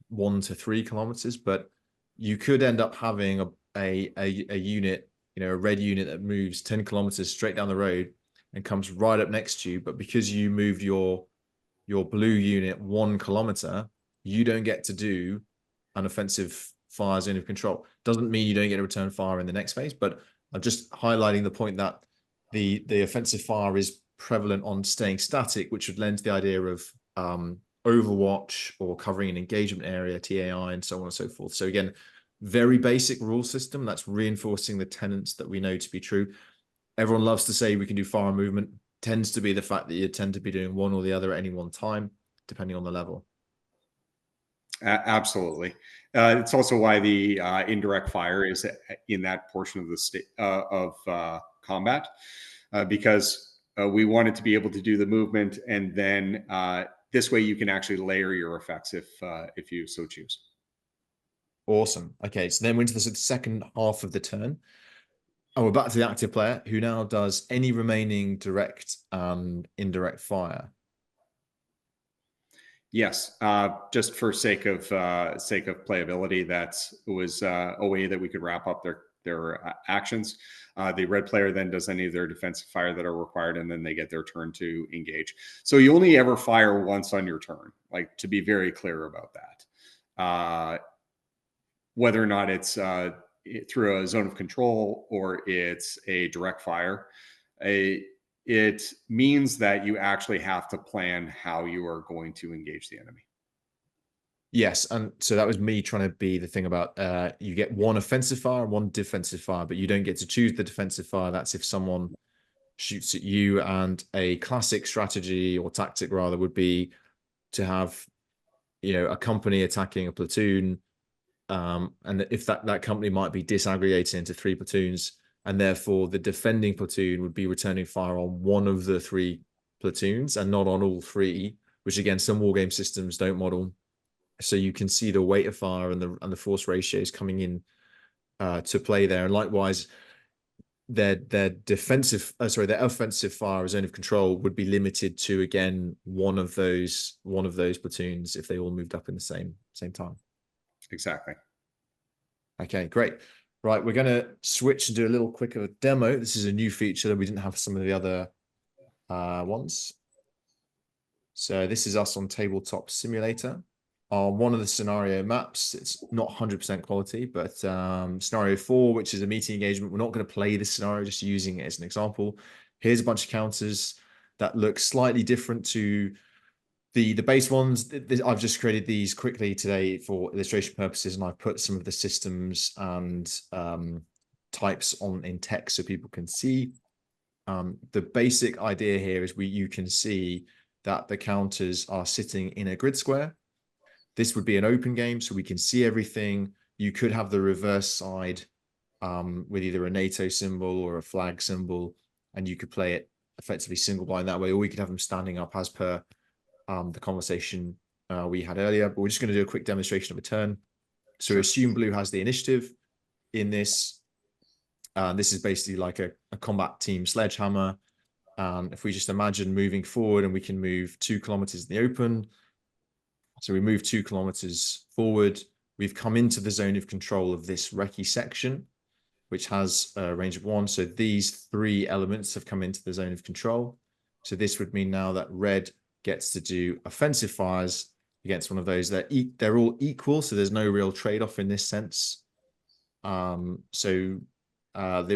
Speaker 1: 1 to 3 kilometers, but you could end up having a unit, a red unit that moves 10 kilometers straight down the road and comes right up next to you. But because you moved your blue unit 1 kilometer, you don't get to do an offensive fire zone of control. Doesn't mean you don't get a return fire in the next phase, but I'm just highlighting the point that the offensive fire is prevalent on staying static, which would lend to the idea of overwatch or covering an engagement area, TAI, and so on and so forth. So again, very basic rule system that's reinforcing the tenets that we know to be true. Everyone loves to say we can do fire movement. Tends to be the fact that you tend to be doing one or the other at any one time, depending on the level.
Speaker 2: Absolutely. It's also why the indirect fire is in that portion of the state of combat, because we wanted to be able to do the movement, and then this way you can actually layer your effects if you so choose.
Speaker 1: Awesome. Okay, so then we're into the second half of the turn. And we're back to the active player, who now does any remaining direct and indirect fire.
Speaker 2: Yes, just for sake of playability, that was a way that we could wrap up their actions. The red player then does any of their defensive fire that are required, and then they get their turn to engage. So you only ever fire once on your turn, like, to be very clear about that. Whether or not it's through a zone of control or it's a direct fire, it means that you actually have to plan how you are going to engage the enemy.
Speaker 1: Yes, and so that was me trying to be the thing about you get one offensive fire and one defensive fire, but you don't get to choose the defensive fire. That's if someone shoots at you, and a classic strategy or tactic rather would be to have a company attacking a platoon, and if that company might be disaggregated into 3 platoons, and therefore the defending platoon would be returning fire on one of the 3 platoons and not on all 3, which again some wargame systems don't model. So you can see the weight of fire and the force ratios coming in to play there. And likewise, their offensive fire zone of control would be limited to, again, one of those platoons if they all moved up in the same time.
Speaker 2: Exactly.
Speaker 1: Okay, great. Right, we're going to switch and do a little quicker demo. This is a new feature that we didn't have some of the other ones. So this is us on Tabletop Simulator. are one of the scenario maps. It's not 100% quality, but scenario 4, which is a meeting engagement. We're not going to play this scenario, just using it as an example. Here's a bunch of counters that look slightly different to the base ones. I've just created these quickly today for illustration purposes, and I've put some of the systems and types on in text so people can see. The basic idea here is you can see that the counters are sitting in a grid square. This would be an open game, so we can see everything. You could have the reverse side with either a NATO symbol or a flag symbol, and you could play it effectively single blind that way, or we could have them standing up as per the conversation we had earlier. But we're just going to do a quick demonstration of a turn. So assume blue has the initiative in this. This is basically like a combat team sledgehammer. If we just imagine moving forward, and we can move 2 kilometers in the open. So we move 2 kilometers forward. We've come into the zone of control of this recce section, which has a range of 1. So these 3 elements have come into the zone of control. So this would mean now that red gets to do offensive fires against one of those. They're all equal, so there's no real trade-off in this sense. This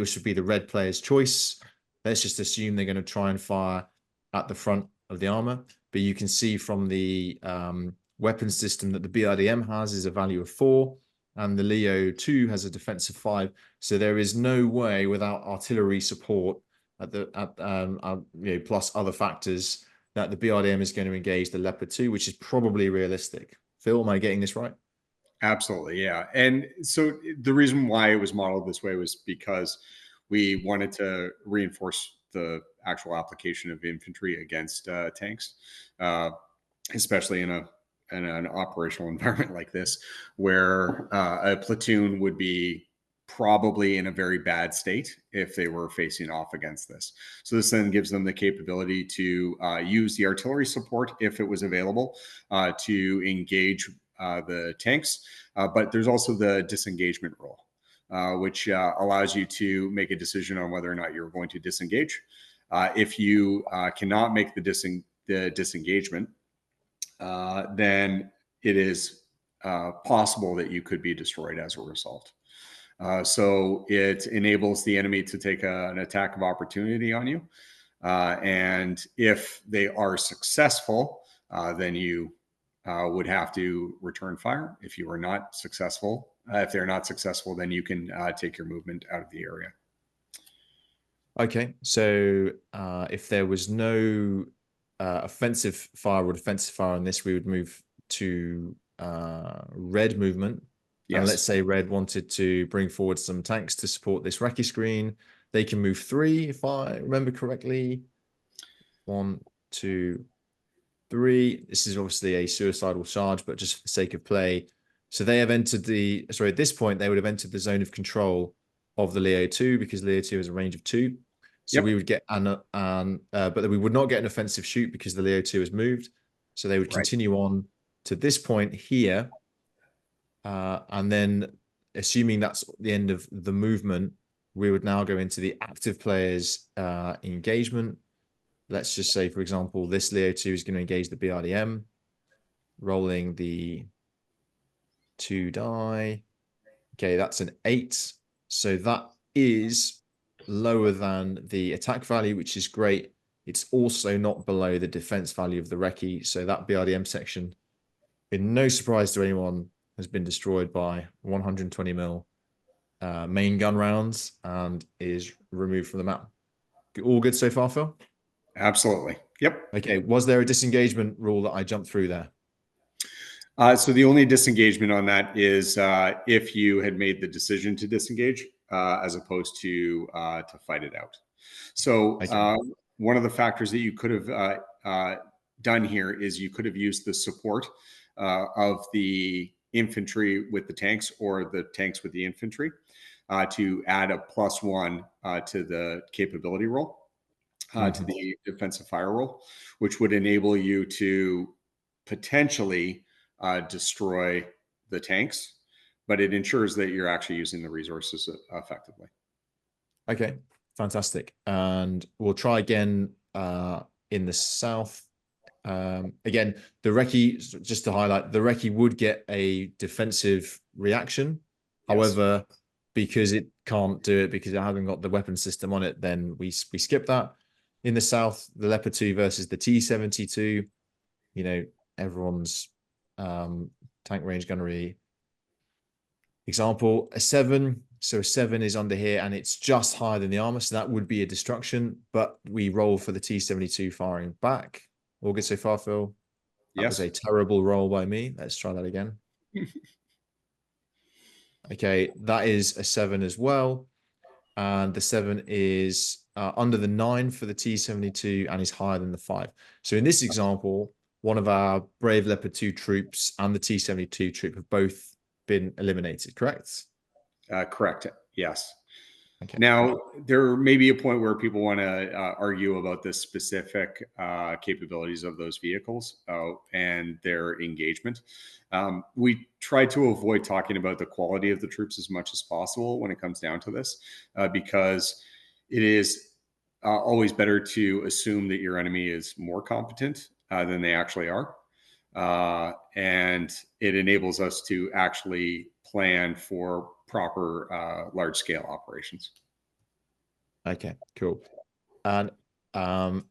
Speaker 1: should be the red player's choice. Let's just assume they're going to try and fire at the front of the armor. But you can see from the weapon system that the BRDM has a value of 4, and the Leo 2 has a defensive 5. So there is no way without artillery support plus other factors that the BRDM is going to engage the Leopard 2, which is probably realistic. Phil, am I getting this right?
Speaker 2: Absolutely, yeah. And so the reason why it was modeled this way was because we wanted to reinforce the actual application of infantry against tanks, especially in an operational environment like this, where a platoon would be probably in a very bad state if they were facing off against this. So this then gives them the capability to use the artillery support if it was available to engage the tanks. But there's also the disengagement rule, which allows you to make a decision on whether or not you're going to disengage. If you cannot make the disengagement, then it is possible that you could be destroyed as a result. So it enables the enemy to take an attack of opportunity on you. And if they are successful, then you would have to return fire. If you are not successful, if they're not successful, then you can take your movement out of the area.
Speaker 1: Okay, so if there was no offensive fire or defensive fire on this, we would move to red movement. Yes. And let's say red wanted to bring forward some tanks to support this recce screen. They can move 3, if I remember correctly. 1, 2, 3. This is obviously a suicidal charge, but just for the sake of play. So they have entered at this point, they would have entered the zone of control of the Leo 2, because Leo 2 has a range of 2. So we would get but we would not get an offensive shoot because the Leo 2 has moved. So they would continue on to this point here. And then, assuming that's the end of the movement, we would now go into the active player's engagement. Let's just say, for example, this Leo 2 is going to engage the BRDM, rolling the 2 die. Okay, that's an 8. So that is lower than the attack value, which is great. It's also not below the defense value of the recce. So that BRDM section, in no surprise to anyone, has been destroyed by 120 mil main gun rounds and is removed from the map. All good so far, Phil?
Speaker 2: Absolutely. Yep.
Speaker 1: Okay. Was there a disengagement rule that I jumped through there?
Speaker 2: So the only disengagement on that is if you had made the decision to disengage as opposed to fight it out. So one of the factors that you could have done here is you could have used the support of the infantry with the tanks, or the tanks with the infantry, to add a +1 to the capability roll, to the defensive fire roll, which would enable you to potentially destroy the tanks, but it ensures that you're actually using the resources effectively.
Speaker 1: Okay, fantastic. And we'll try again in the south. Again, the recce, just to highlight, the recce would get a defensive reaction.
Speaker 2: Yes.
Speaker 1: However, because it can't do it because it hasn't got the weapon system on it, then we skip that. In the south, the Leopard 2 versus the T-72, you know, everyone's tank range gunnery example, a 7. So a 7 is under here and it's just higher than the armor. So that would be a destruction, but we roll for the T-72 firing back. All good so far, Phil? That
Speaker 2: Yes.
Speaker 1: was a terrible roll by me. Let's try that again. Okay, that is a 7 as well. And the 7 is under the 9 for the T-72 and is higher than the 5. So in this example, one of our Brave Leopard 2 troops and the T-72 troop have both been eliminated, correct?
Speaker 2: Correct. Yes.
Speaker 1: Okay.
Speaker 2: Now, there may be a point where people want to argue about the specific capabilities of those vehicles and their engagement. We try to avoid talking about the quality of the troops as much as possible when it comes down to this, because it is always better to assume that your enemy is more competent than they actually are. And it enables us to actually plan for proper large-scale operations.
Speaker 1: Okay, cool. And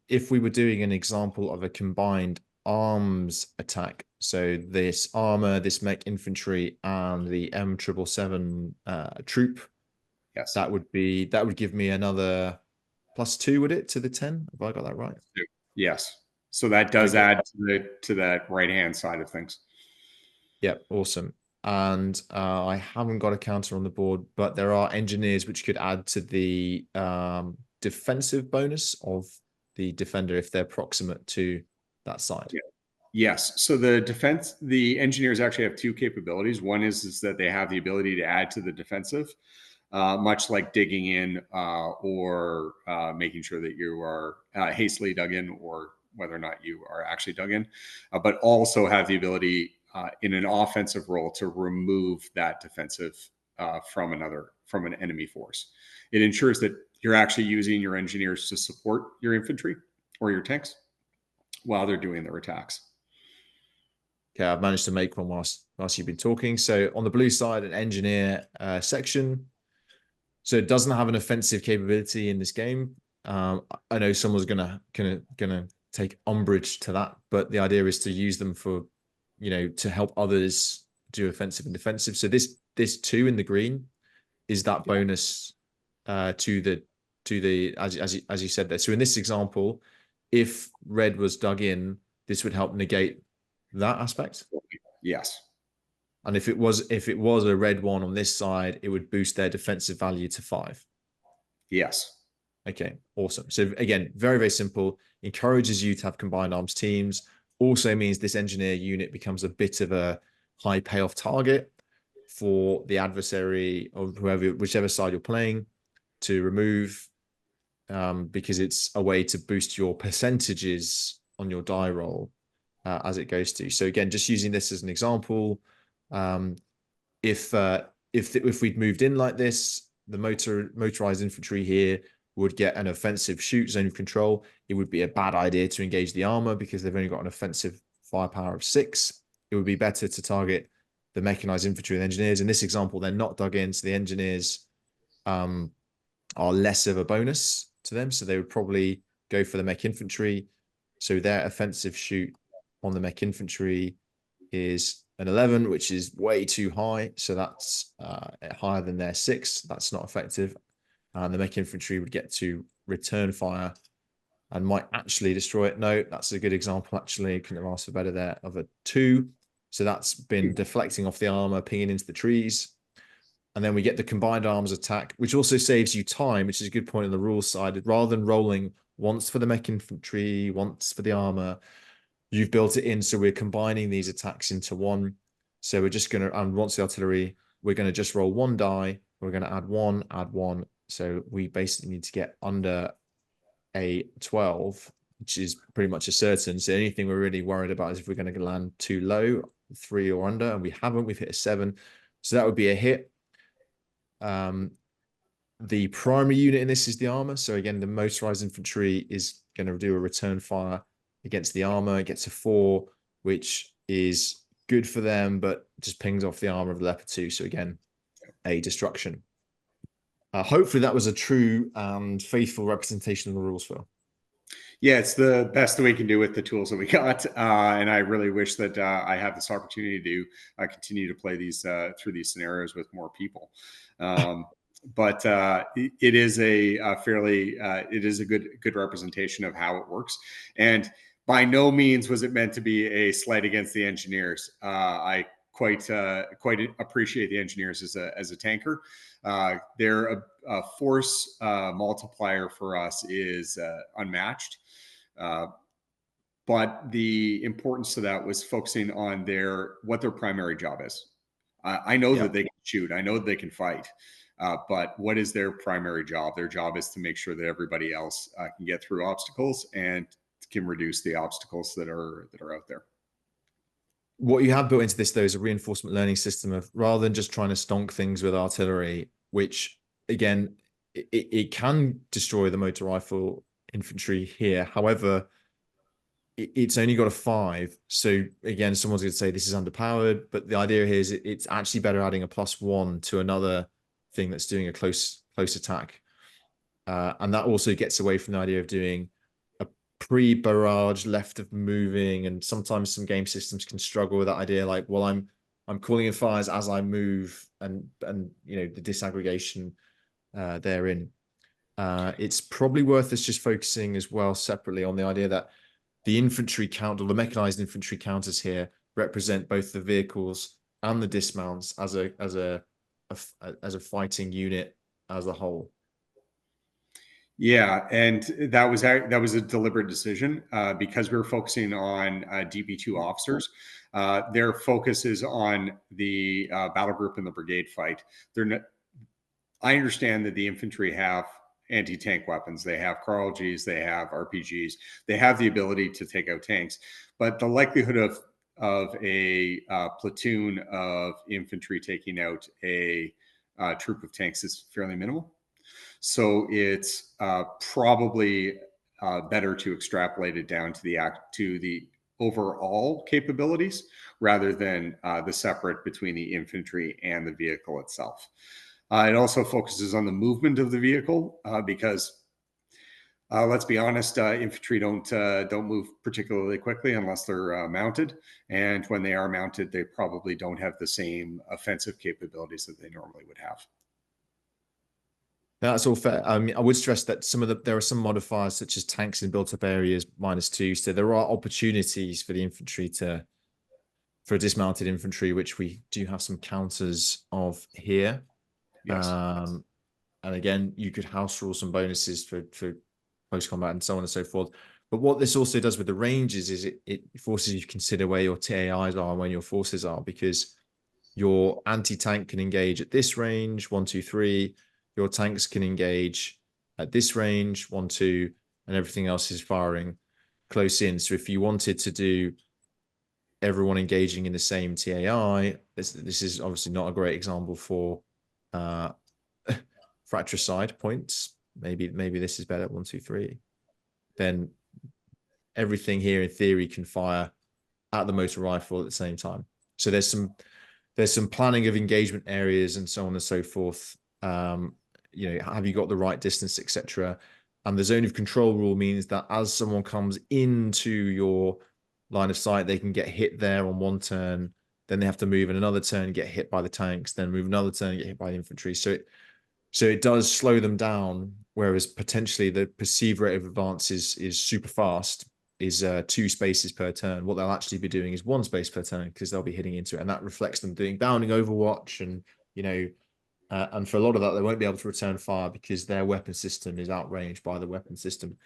Speaker 1: if we were doing an example of a combined arms attack, so this armor, this mech infantry, and the M777 troop,
Speaker 2: Yes,
Speaker 1: that would give me another +2, would it, to the 10? Have I got that right?
Speaker 2: yes. So that does add to that right-hand side of things.
Speaker 1: Yeah, awesome. And I haven't got a counter on the board, but there are engineers which could add to the defensive bonus of the defender if they're proximate to that side.
Speaker 2: Yeah. Yes. So the engineers actually have two capabilities. One is that they have the ability to add to the defensive, much like digging in or making sure that you are hastily dug in, or whether or not you are actually dug in, but also have the ability in an offensive role to remove that defensive from an enemy force. It ensures that you're actually using your engineers to support your infantry or your tanks while they're doing their attacks.
Speaker 1: Okay, I've managed to make one whilst you've been talking. So on the blue side, an engineer section. So it doesn't have an offensive capability in this game. I know someone's gonna take umbrage to that, but the idea is to use them for, to help others do offensive and defensive. So this 2 in the green is that bonus to the as you said there. So in this example, if red was dug in, this would help negate that aspect.
Speaker 2: Yes.
Speaker 1: And if it was a red one on this side, it would boost their defensive value to 5.
Speaker 2: Yes.
Speaker 1: Okay, awesome. So again, very, very simple. Encourages you to have combined arms teams. Also means this engineer unit becomes a bit of a high payoff target for the adversary or whichever side you're playing to remove, because it's a way to boost your percentages on your die roll as it goes to. So again, just using this as an example, if we'd moved in like this, the motorized infantry here would get an offensive shoot zone of control. It would be a bad idea to engage the armor because they've only got an offensive firepower of 6. It would be better to target the mechanized infantry and engineers. In this example, they're not dug in, so the engineers are less of a bonus to them. So they would probably go for the mech infantry. So their offensive shoot on the mech infantry is an 11, which is way too high. So that's higher than their 6. That's not effective. And the mech infantry would get to return fire and might actually destroy it. No, that's a good example. Actually, couldn't have asked for better there, of a 2. So that's been deflecting off the armor, pinging into the trees. And then we get the combined arms attack, which also saves you time, which is a good point on the rules side. Rather than rolling once for the mech infantry, once for the armor, you've built it in. So we're combining these attacks into one. So we're just going to, and once the artillery, we're going to just roll 1 die. We're going to add 1, add 1. So we basically need to get under a 12, which is pretty much a certain. So anything we're really worried about is if we're going to land too low, 3 or under, and we haven't, we've hit a 7. So that would be a hit. The primary unit in this is the armor. So again, the motorized infantry is going to do a return fire against the armor. It gets a 4, which is good for them, but just pings off the armor of the leopard 2. So again, a destruction. Hopefully that was a true and faithful representation of the rules, Phil.
Speaker 2: Yeah, it's the best that we can do with the tools that we got, and I really wish that I had this opportunity to continue to play these through these scenarios with more people. But it is a fairly it is a good representation of how it works. And by no means was it meant to be a slight against the engineers. I quite appreciate the engineers as a tanker. Their force multiplier for us is unmatched. But the importance to that was focusing on what their primary job is. I know that they can shoot. I know that they can fight. But what is their primary job? Their job is to make sure that everybody else can get through obstacles and can reduce the obstacles that are out there.
Speaker 1: What you have built into this, though, is a reinforcement learning system of, rather than just trying to stonk things with artillery, which again, it can destroy the motor rifle infantry here. However, it's only got a 5. So again, someone's going to say this is underpowered, but the idea here is it's actually better adding a +1 to another thing that's doing a close attack. And that also gets away from the idea of doing a pre-barrage left of moving. And sometimes some game systems can struggle with that idea, like, well, I'm calling in fires as I move, and you know, the disaggregation therein. It's probably worth us just focusing as well separately on the idea that the infantry count, or the mechanized infantry counters here, represent both the vehicles and the dismounts as a fighting unit as a whole.
Speaker 2: Yeah, and that was a deliberate decision because we were focusing on DB2 officers. Their focus is on the battle group and the brigade fight. I understand that the infantry have anti-tank weapons. They have Carl Gs, they have RPGs, they have the ability to take out tanks, but the likelihood of a platoon of infantry taking out a troop of tanks is fairly minimal. So it's probably better to extrapolate it down to the overall capabilities rather than the separate between the infantry and the vehicle itself. It also focuses on the movement of the vehicle because let's be honest, infantry don't move particularly quickly unless they're mounted, and when they are mounted, they probably don't have the same offensive capabilities that they normally would have.
Speaker 1: That's all fair. I would stress that there are some modifiers such as tanks in built-up areas -2, so there are opportunities for the infantry for dismounted infantry, which we do have some counters of here.
Speaker 2: Yes.
Speaker 1: And again, you could house rule some bonuses for close combat and so on and so forth. But what this also does with the ranges is it forces you to consider where your TAIs are and where your forces are, because your anti-tank can engage at this range, 1, 2, 3. Your tanks can engage at this range, 1, 2, and everything else is firing close in. So if you wanted to do everyone engaging in the same TAI, this is obviously not a great example for fratricide points. Maybe this is better, 1, 2, 3. Then everything here in theory can fire at the motor rifle at the same time. So there's some planning of engagement areas and so on and so forth. You know, have you got the right distance, etc. And the zone of control rule means that as someone comes into your line of sight, they can get hit there on one turn, then they have to move in another turn, get hit by the tanks, then move another turn, get hit by the infantry. So it does slow them down, whereas potentially the perceived rate of advance is super fast, is 2 spaces per turn. What they'll actually be doing is 1 space per turn, because they'll be hitting into it, and that reflects them doing bounding overwatch, and you know, and for a lot of that, they won't be able to return fire because their weapon system is outranged by the weapon system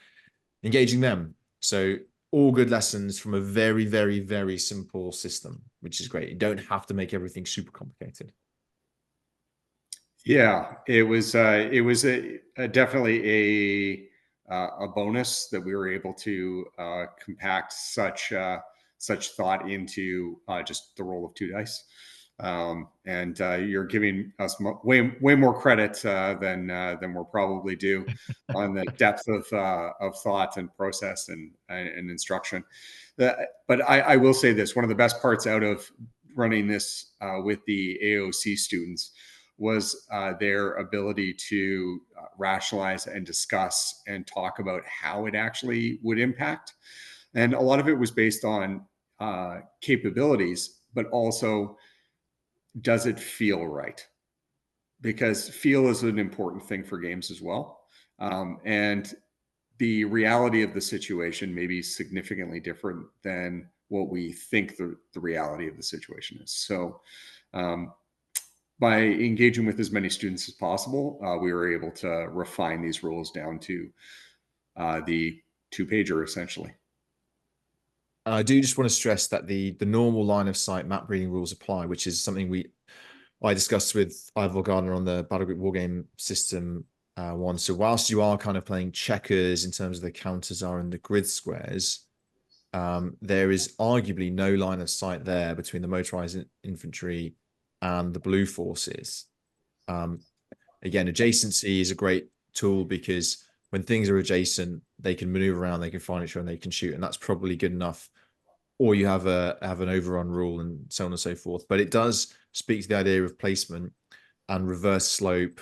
Speaker 1: engaging them. So all good lessons from a very, very, very simple system, which is great. You don't have to make everything super complicated.
Speaker 2: Yeah, it was definitely a bonus that we were able to compact such thought into just the roll of 2 dice. And you're giving us way more credit than we're probably due on the depth of thought and process and instruction. But I will say this: one of the best parts out of running this with the AOC students was their ability to rationalize and discuss and talk about how it actually would impact. And a lot of it was based on capabilities, but also, does it feel right? Because feel is an important thing for games as well. And the reality of the situation may be significantly different than what we think the reality of the situation is. So by engaging with as many students as possible, we were able to refine these rules down to the two-pager, essentially.
Speaker 1: I do just want to stress that the normal line of sight map reading rules apply, which is something I discussed with Ivor Gardner on the Battle Group Wargame system one. So whilst you are kind of playing checkers in terms of the counters are in the grid squares, there is arguably no line of sight there between the motorized infantry and the blue forces. Again, adjacency is a great tool because when things are adjacent, they can maneuver around, they can find each other, and they can shoot, and that's probably good enough. Or you have an overrun rule and so on and so forth. But it does speak to the idea of placement and reverse slope,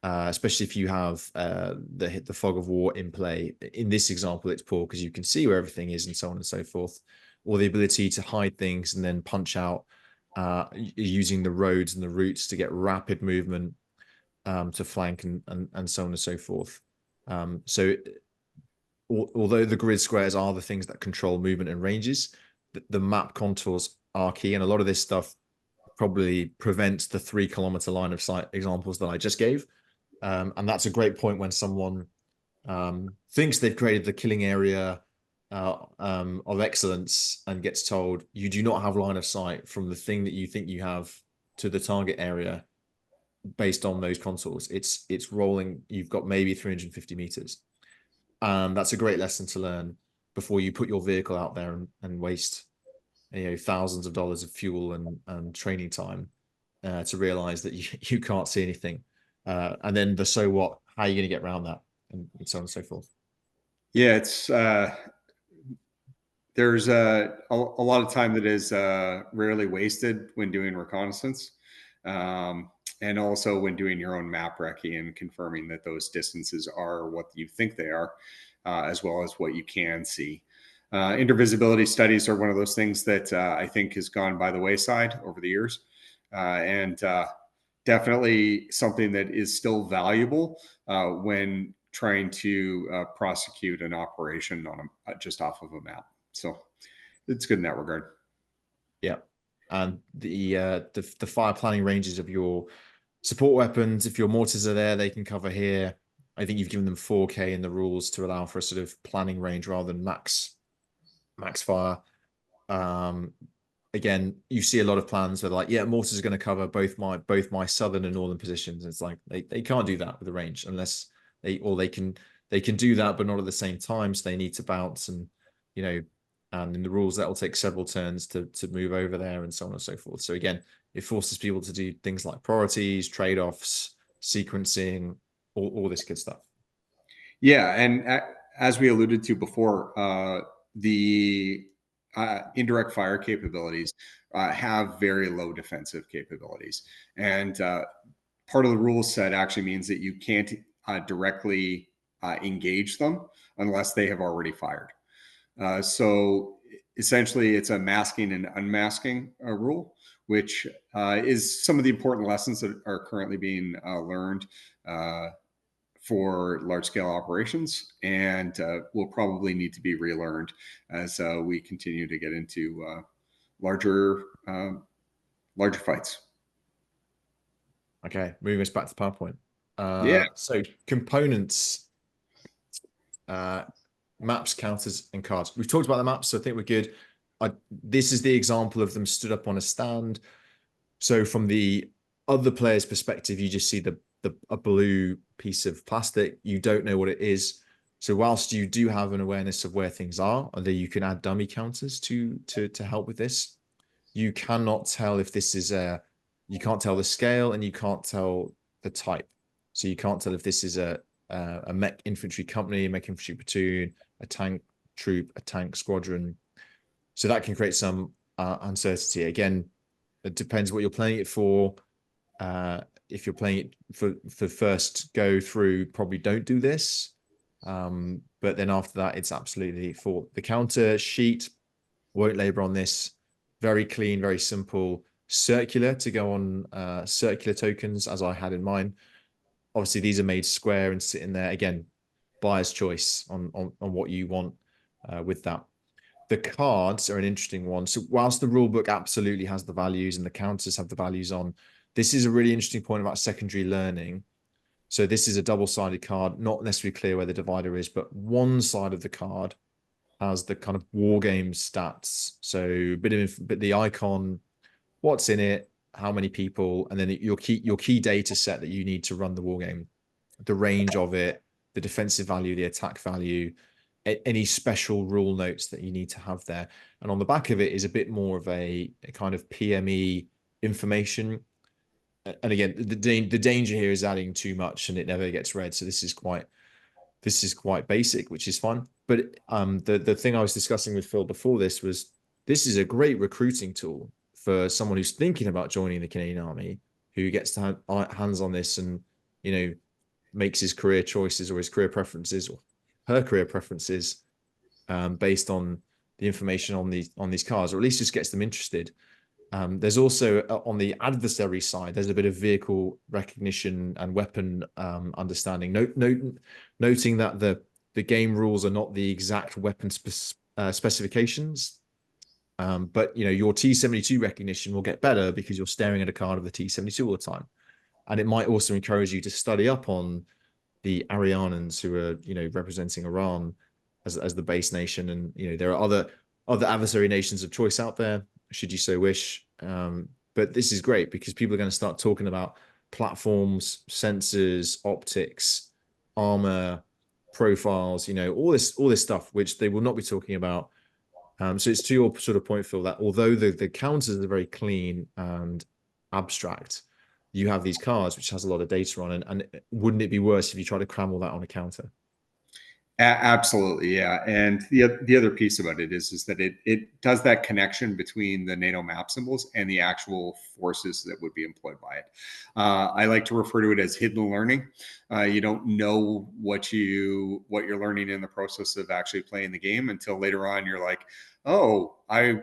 Speaker 1: especially if you have the fog of war in play. In this example, it's poor because you can see where everything is and so on and so forth, or the ability to hide things and then punch out using the roads and the routes to get rapid movement to flank and so on and so forth. So although the grid squares are the things that control movement and ranges, the map contours are key, and a lot of this stuff probably prevents the 3-kilometer line of sight examples that I just gave. And that's a great point when someone thinks they've created the killing area of excellence and gets told you do not have line of sight from the thing that you think you have to the target area based on those contours. It's rolling. You've got maybe 350 meters. That's a great lesson to learn before you put your vehicle out there and waste thousands of dollars of fuel and training time to realize that you can't see anything. And then the so what, how are you going to get around that, and so on and so forth.
Speaker 2: Yeah, it's there's a lot of time that is rarely wasted when doing reconnaissance, and also when doing your own map recce and confirming that those distances are what you think they are, as well as what you can see. Intervisibility studies are one of those things that I think has gone by the wayside over the years, and definitely something that is still valuable when trying to prosecute an operation on just off of a map. So it's good in that regard.
Speaker 1: Yeah, and the fire planning ranges of your support weapons, if your mortars are there, they can cover here. I think you've given them 4K in the rules to allow for a sort of planning range rather than max fire. Again, you see a lot of plans where like, yeah, mortars are going to cover both my southern and northern positions. It's like they can't do that with the range unless they can do that, but not at the same time. So they need to bounce, and and in the rules that will take several turns to move over there and so on and so forth. So again, it forces people to do things like priorities, trade-offs, sequencing, all this good stuff.
Speaker 2: Yeah, and as we alluded to before, the indirect fire capabilities have very low defensive capabilities, and part of the rule set actually means that you can't directly engage them unless they have already fired. So essentially, it's a masking and unmasking rule, which is some of the important lessons that are currently being learned for large-scale operations, and will probably need to be relearned as we continue to get into larger fights.
Speaker 1: Okay, moving us back to PowerPoint.
Speaker 2: Yeah.
Speaker 1: So components, maps, counters, and cards. We've talked about the maps, so I think we're good. This is the example of them stood up on a stand. So from the other player's perspective, you just see a blue piece of plastic. You don't know what it is. So whilst you do have an awareness of where things are, although you can add dummy counters to help with this, you cannot tell if this is a you can't tell the scale and you can't tell the type. So you can't tell if this is a mech infantry company, a mech infantry platoon, a tank troop, a tank squadron. So that can create some uncertainty. Again, it depends what you're playing it for. If you're playing it for first go through, probably don't do this. But then after that, it's absolutely for the counter sheet. Won't labor on this. Very clean, very simple. Circular to go on circular tokens, as I had in mind. Obviously, these are made square and sit in there. Again, buyer's choice on what you want with that. The cards are an interesting one. So whilst the rule book absolutely has the values and the counters have the values on, this is a really interesting point about secondary learning. So this is a double-sided card, not necessarily clear where the divider is, but one side of the card has the kind of war game stats. So but the icon, what's in it, how many people, and then your key data set that you need to run the war game, the range of it, the defensive value, the attack value, any special rule notes that you need to have there. And on the back of it is a bit more of a kind of PME information. And again, the danger here is adding too much and it never gets read. So this is quite basic, which is fun. But the thing I was discussing with Phil before this was, this is a great recruiting tool for someone who's thinking about joining the Canadian Army, who gets to have hands on this and, you know, makes his career choices or his career preferences or her career preferences based on the information on these cards, or at least just gets them interested. There's also on the adversary side, there's a bit of vehicle recognition and weapon understanding. Noting that the game rules are not the exact weapon specifications, but you know, your T-72 recognition will get better because you're staring at a card of the T-72 all the time, and it might also encourage you to study up on the Arianans who are, you know, representing Iran as the base nation, and you know, there are other adversary nations of choice out there, should you so wish. But this is great because people are going to start talking about platforms, sensors, optics, armor, profiles, you know, all this stuff, which they will not be talking about. So it's to your sort of point, Phil, that although the counters are very clean and abstract, you have these cards which has a lot of data on, and wouldn't it be worse if you try to cram all that on a counter?
Speaker 2: Absolutely, yeah. And the other piece about it is that it does that connection between the NATO map symbols and the actual forces that would be employed by it. I like to refer to it as hidden learning. You don't know what you're learning in the process of actually playing the game until later on you're like, oh, I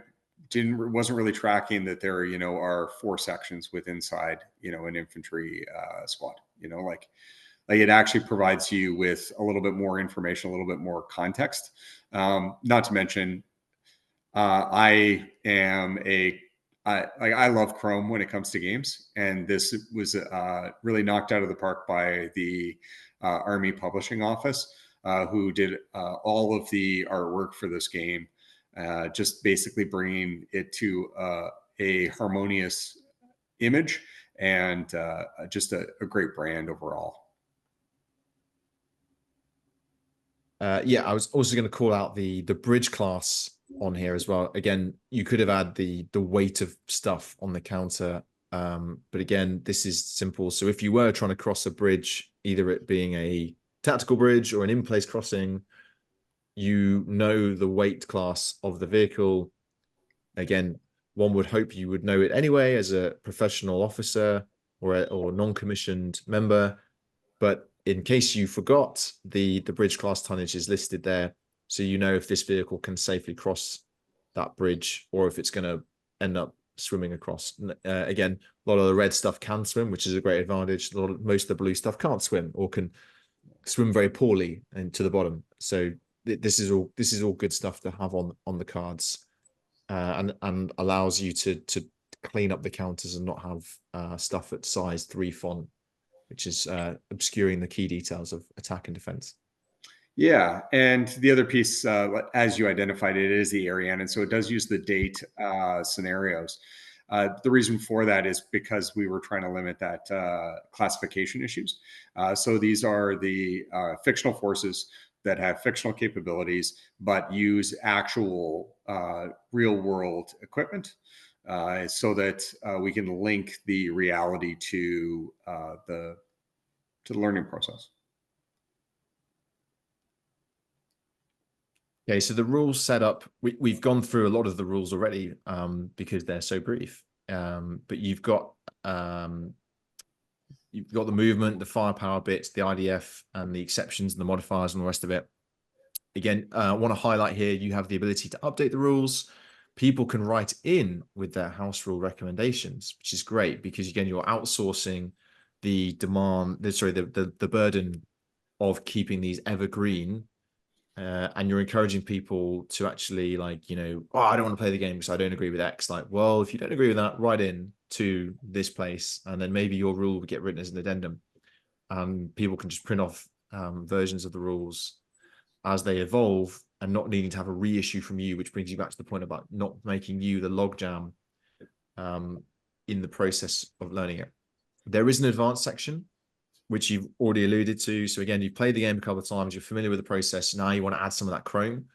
Speaker 2: wasn't really tracking that there, you know, are 4 sections within inside, you know, an infantry squad. You know, like it actually provides you with a little bit more information, a little bit more context. Not to mention, I love Chrome when it comes to games, and this was really knocked out of the park by the Army Publishing Office, who did all of the artwork for this game, just basically bringing it to a harmonious image and just a great brand overall.
Speaker 1: Yeah, I was also going to call out the bridge class on here as well. Again, you could have had the weight of stuff on the counter, but again, this is simple. So if you were trying to cross a bridge, either it being a tactical bridge or an in-place crossing, you know the weight class of the vehicle. Again, one would hope you would know it anyway as a professional officer or non-commissioned member. But in case you forgot, the bridge class tonnage is listed there. So you know if this vehicle can safely cross that bridge or if it's going to end up swimming across. Again, a lot of the red stuff can swim, which is a great advantage. Most of the blue stuff can't swim or can swim very poorly and to the bottom. So this is all good stuff to have on the cards, and allows you to clean up the counters and not have stuff at size 3 font, which is obscuring the key details of attack and defense.
Speaker 2: Yeah, and the other piece, as you identified, it is the Ariane, and so it does use the date scenarios. The reason for that is because we were trying to limit that classification issues. So these are the fictional forces that have fictional capabilities, but use actual real-world equipment. so that we can link the reality to the learning process.
Speaker 1: Okay, so the rules setup, we've gone through a lot of the rules already because they're so brief. But you've got the movement, the firepower bits, the IDF, and the exceptions and the modifiers and the rest of it. Again, I want to highlight here, you have the ability to update the rules. People can write in with their house rule recommendations, which is great because, again, you're outsourcing the the burden of keeping these evergreen. And you're encouraging people to actually, like, you know, oh, I don't want to play the game because I don't agree with X. Like, well, if you don't agree with that, write in to this place, and then maybe your rule will get written as an addendum. People can just print off versions of the rules as they evolve and not needing to have a reissue from you, which brings you back to the point about not making you the logjam in the process of learning it. There is an advanced section, which you've already alluded to. So again, you've played the game a couple of times, you're familiar with the process. Now you want to add some of that chrome.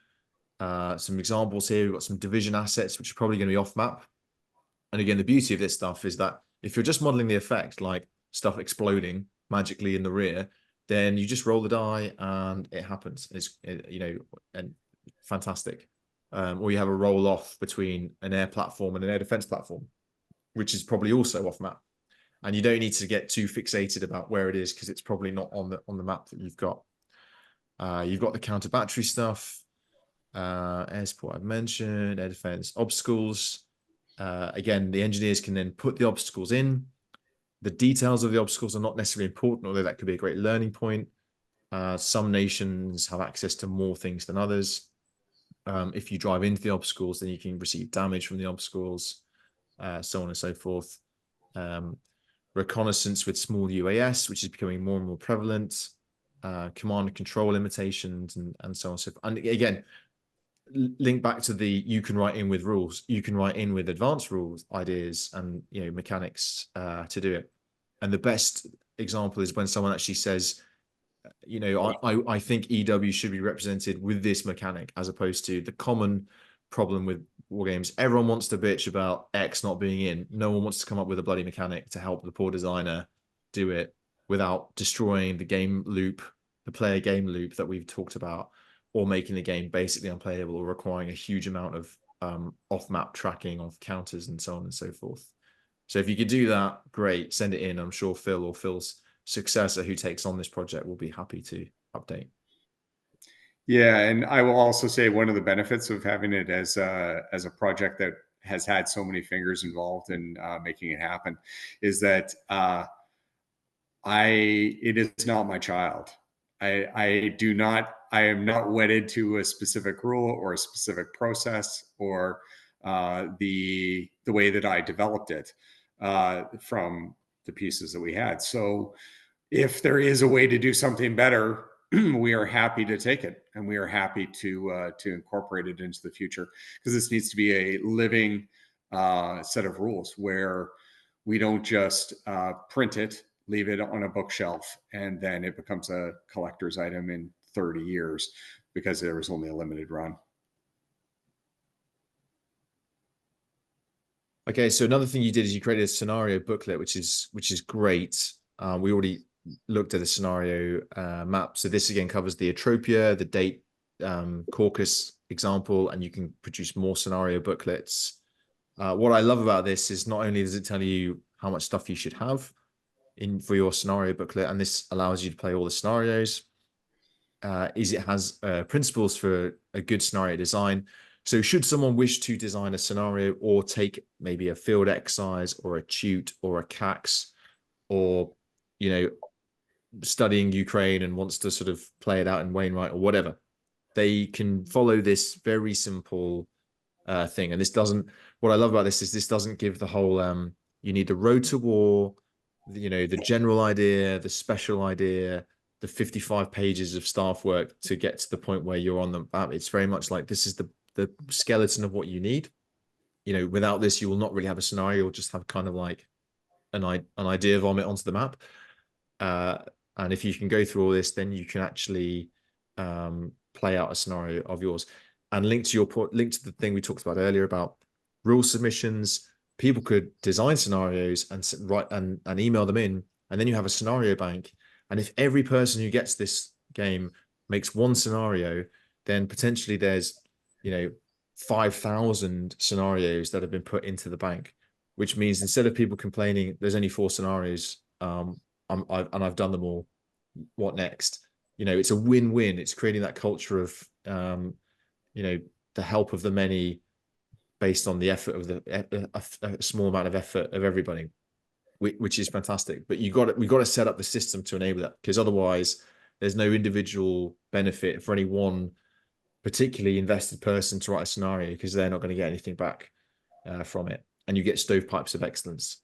Speaker 1: Some examples here, we've got some division assets, which are probably going to be off map. And again, the beauty of this stuff is that if you're just modeling the effect, like stuff exploding magically in the rear, then you just roll the die and it happens. You know, and fantastic. Or you have a roll off between an air platform and an air defense platform, which is probably also off map. And you don't need to get too fixated about where it is because it's probably not on the map that you've got. You've got the counter battery stuff, air support I've mentioned, air defense, obstacles. Again, the engineers can then put the obstacles in. The details of the obstacles are not necessarily important, although that could be a great learning point. Some nations have access to more things than others. If you drive into the obstacles, then you can receive damage from the obstacles, so on and so forth. Reconnaissance with small UAS, which is becoming more and more prevalent. Command and control limitations, and so on and so forth. And again, link back to the you can write in with rules, you can write in with advanced rules, ideas, and, you know, mechanics to do it. And the best example is when someone actually says, you know, I think EW should be represented with this mechanic, as opposed to the common problem with war games. Everyone wants to bitch about X not being in. No one wants to come up with a bloody mechanic to help the poor designer do it without destroying the game loop, the player game loop that we've talked about, or making the game basically unplayable, or requiring a huge amount of off-map tracking of counters and so on and so forth. So if you could do that, great, send it in. I'm sure Phil or Phil's successor who takes on this project will be happy to update.
Speaker 2: Yeah, and I will also say one of the benefits of having it as a project that has had so many fingers involved in making it happen is that it is not my child. I am not wedded to a specific rule or a specific process or the way that I developed it from the pieces that we had. So if there is a way to do something better, we are happy to take it, and we are happy to incorporate it into the future, because this needs to be a living set of rules where we don't just print it, leave it on a bookshelf, and then it becomes a collector's item in 30 years because there was only a limited run.
Speaker 1: Okay, so another thing you did is you created a scenario booklet, which is great. We already looked at a scenario map. So this again covers the Atropia, the date caucus example, and you can produce more scenario booklets. What I love about this is not only does it tell you how much stuff you should have for your scenario booklet, and this allows you to play all the scenarios, is it has principles for a good scenario design. So should someone wish to design a scenario or take maybe a field exercise or a tute or a CAX, or, you know, studying Ukraine and wants to sort of play it out in Wainwright or whatever, they can follow this very simple thing. And this doesn't, what I love about this is this doesn't give the whole, you need the road to war, you know, the general idea, the special idea, the 55 pages of staff work to get to the point where you're on the map. It's very much like, this is the skeleton of what you need. You know, without this, you will not really have a scenario. You'll just have kind of like an idea vomit onto the map. And if you can go through all this, then you can actually play out a scenario of yours. And link to the thing we talked about earlier about rule submissions. people could design scenarios and write and email them in, and then you have a scenario bank. And if every person who gets this game makes one scenario, then potentially there's, 5,000 scenarios that have been put into the bank, which means instead of people complaining, there's only 4 scenarios, I've done them all. What next? It's a win-win. It's creating that culture of, the help of the many based on the effort of a small amount of effort of everybody, which is fantastic. But we've got to set up the system to enable that, because otherwise there's no individual benefit for any one particularly invested person to write a scenario, because they're not going to get anything back from it, and you get stovepipes of excellence.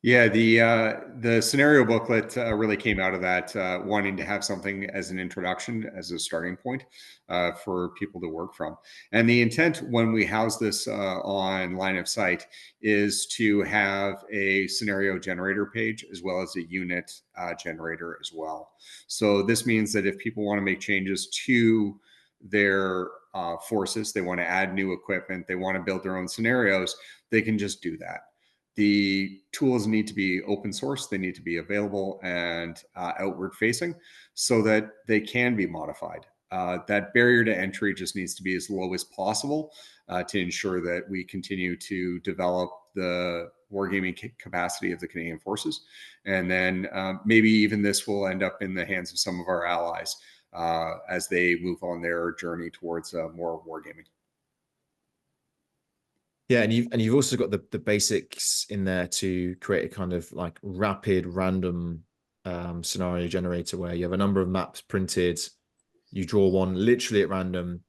Speaker 2: Yeah, the scenario booklet really came out of that, wanting to have something as an introduction, as a starting point for people to work from. And the intent when we house this on line of sight is to have a scenario generator page as well as a unit generator as well. So this means that if people want to make changes to their forces, they want to add new equipment, they want to build their own scenarios, they can just do that. The tools need to be open source. They need to be available and outward facing so that they can be modified. That barrier to entry just needs to be as low as possible to ensure that we continue to develop the wargaming capacity of the Canadian Forces. And then maybe even this will end up in the hands of some of our allies as they move on their journey towards more wargaming.
Speaker 1: Yeah, and you've also got the basics in there to create a kind of like rapid random scenario generator, where you have a number of maps printed, you draw one literally at random,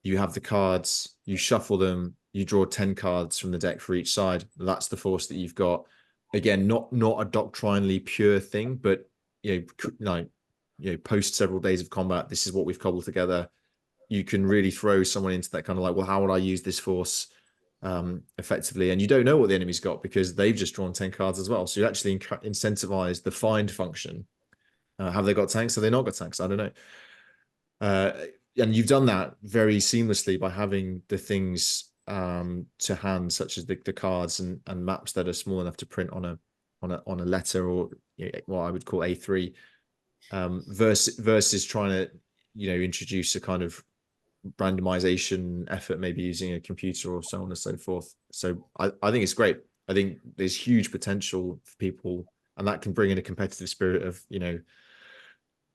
Speaker 1: you have the cards, you shuffle them, you draw 10 cards from the deck for each side. That's the force that you've got. Again, not a doctrinally pure thing, but post several days of combat, this is what we've cobbled together. You can really throw someone into that kind of like, well, how would I use this force effectively? And you don't know what the enemy's got because they've just drawn 10 cards as well. So you actually incentivize the find function. Have they got tanks? Have they not got tanks? I don't know. And you've done that very seamlessly by having the things to hand, such as the cards and maps that are small enough to print on a letter, or what I would call A3, versus trying to introduce a kind of randomization effort, maybe using a computer or so on and so forth. So I think it's great. I think there's huge potential for people, and that can bring in a competitive spirit of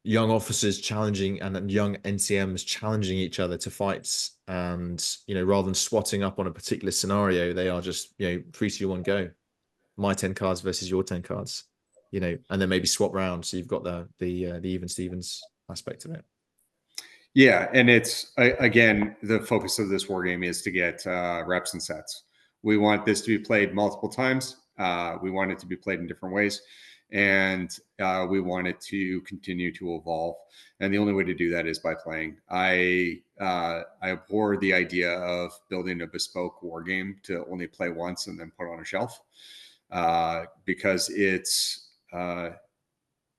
Speaker 1: young officers challenging and young NCMs challenging each other to fights. And rather than swatting up on a particular scenario, they are just 3, 2, 1, go. My 10 cards versus your 10 cards, and then maybe swap round, so you've got the even Stevens aspect of it.
Speaker 2: Yeah, and it's again, the focus of this war game is to get reps and sets. We want this to be played multiple times. We want it to be played in different ways, and we want it to continue to evolve. And the only way to do that is by playing. I abhor the idea of building a bespoke war game to only play once and then put on a shelf, because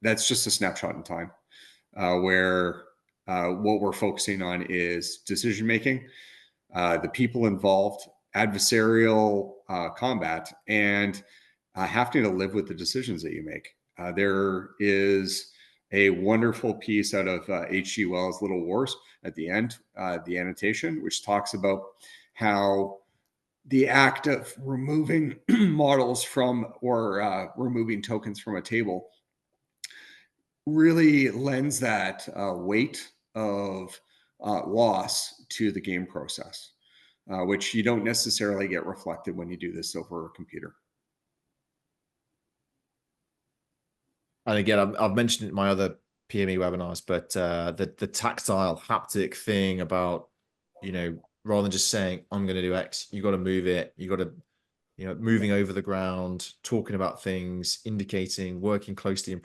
Speaker 2: that's just a snapshot in time, where what we're focusing on is decision making, the people involved, adversarial combat, and having to live with the decisions that you make. There is a wonderful piece out of H.G. Wells' Little Wars at the end, the annotation, which talks about how the act of removing models from, or removing tokens from a table, really lends that weight of loss to the game process, which you don't necessarily get reflected when you do this over a computer.
Speaker 1: And again, I've mentioned it in my other PME webinars, but the tactile haptic thing about, rather than just saying, I'm going to do X, you got to move it. You got to, moving over the ground, talking about things, indicating, working closely in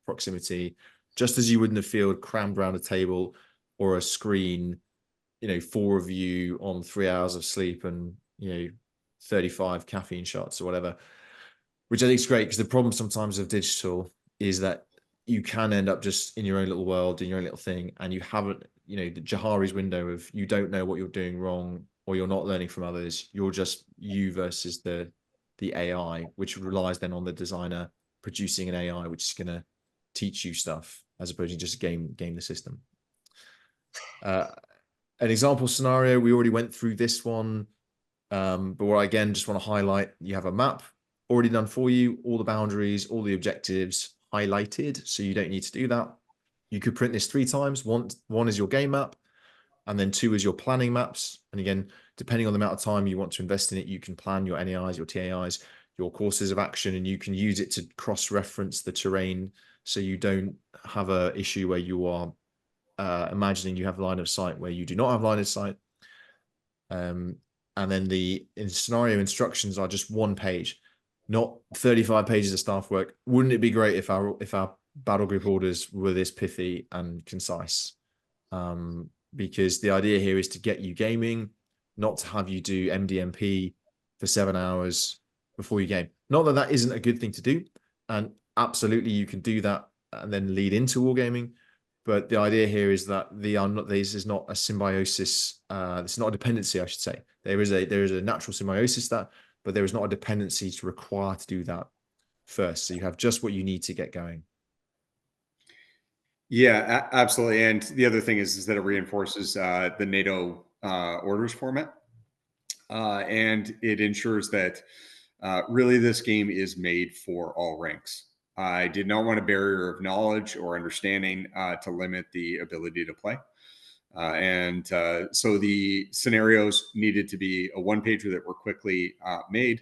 Speaker 1: proximity, just as you would in the field, crammed around a table or a screen, 4 of you on 3 hours of sleep and, 35 caffeine shots or whatever, which I think is great, because the problem sometimes of digital is that you can end up just in your own little world, in your own little thing, and you haven't, the Johari's window of, you don't know what you're doing wrong, or you're not learning from others. You're just you versus the AI, which relies then on the designer producing an AI which is going to teach you stuff as opposed to just game the system. An example scenario, we already went through this one, but what I again just want to highlight, you have a map already done for you, all the boundaries, all the objectives highlighted, so you don't need to do that. You could print this 3 times. One is your game map, and then 2 is your planning maps. And again, depending on the amount of time you want to invest in it, you can plan your NAIs, your TAIs, your courses of action, and you can use it to cross-reference the terrain so you don't have an issue where you are imagining you have line of sight where you do not have line of sight. And then the scenario instructions are just 1 page, not 35 pages of staff work. Wouldn't it be great if our battle group orders were this pithy and concise? Because the idea here is to get you gaming, not to have you do MDMP for 7 hours before you game. Not that that isn't a good thing to do, and absolutely you can do that and then lead into wargaming. But the idea here is that this is not a symbiosis. It's not a dependency, I should say. There is a natural symbiosis but there is not a dependency to require to do that first. So you have just what you need to get going.
Speaker 2: Yeah, absolutely. And the other thing is that it reinforces the NATO orders format, and it ensures that really this game is made for all ranks. I did not want a barrier of knowledge or understanding to limit the ability to play. So the scenarios needed to be a 1-pager that were quickly made.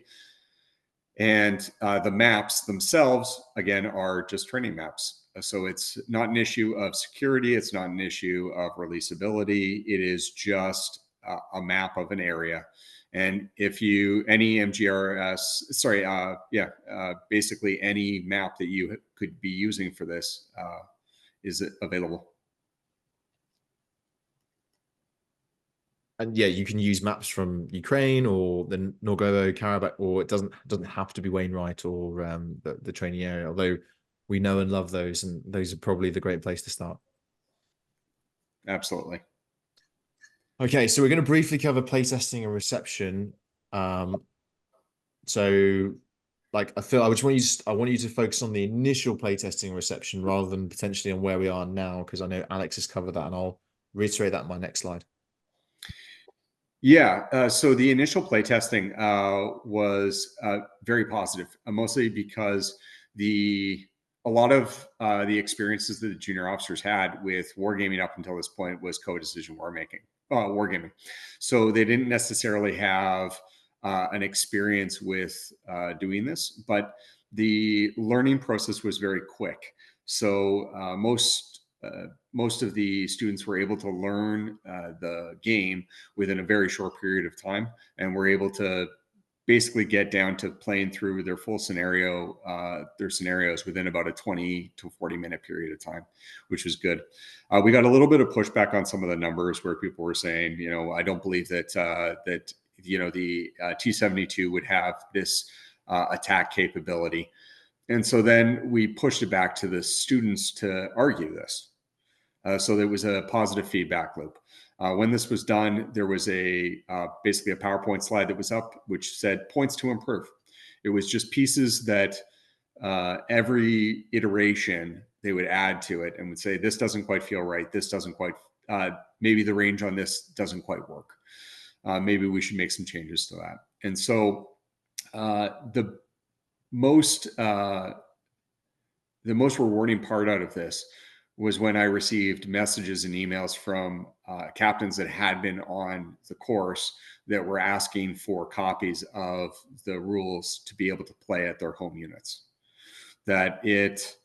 Speaker 2: And the maps themselves, again, are just training maps. So it's not an issue of security. It's not an issue of releasability. It is just a map of an area. And if any MGRS, basically any map that you could be using for this is available.
Speaker 1: And yeah, you can use maps from Ukraine or the Nagorno-Karabakh, or it doesn't have to be Wainwright or the training area, although we know and love those, and those are probably the great place to start.
Speaker 2: Absolutely.
Speaker 1: Okay, so we're going to briefly cover playtesting and reception. So like I want you to focus on the initial playtesting and reception rather than potentially on where we are now, because I know Alex has covered that, and I'll reiterate that in my next slide.
Speaker 2: Yeah, so the initial playtesting was very positive, mostly because a lot of the experiences that the junior officers had with wargaming up until this point was co-decision wargaming. So they didn't necessarily have an experience with doing this, but the learning process was very quick. So most of the students were able to learn the game within a very short period of time, and were able to basically get down to playing through their full their scenarios within about a 20 to 40 minute period of time, which was good. We got a little bit of pushback on some of the numbers where people were saying, I don't believe that the T-72 would have this attack capability. And so then we pushed it back to the students to argue this. So there was a positive feedback loop. When this was done, there was basically a PowerPoint slide that was up, which said points to improve. It was just pieces that every iteration they would add to it and would say, this doesn't quite feel right. This doesn't quite, maybe the range on this doesn't quite work. Maybe we should make some changes to that. And so the most rewarding part out of this was when I received messages and emails from captains that had been on the course that were asking for copies of the rules to be able to play at their home units. That it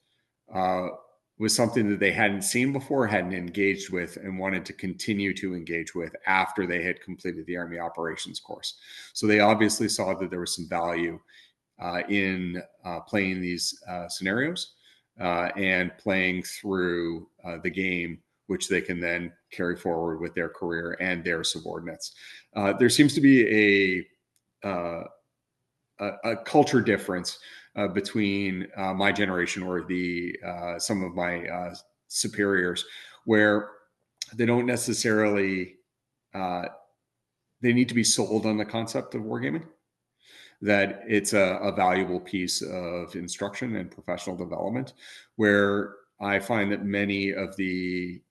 Speaker 2: was something that they hadn't seen before, hadn't engaged with, and wanted to continue to engage with after they had completed the Army Operations course. So they obviously saw that there was some value in playing these scenarios and playing through the game, which they can then carry forward with their career and their subordinates. There seems to be a culture difference between my generation or some of my superiors, where they don't necessarily they need to be sold on the concept of wargaming, that it's a valuable piece of instruction and professional development, where I find that many of the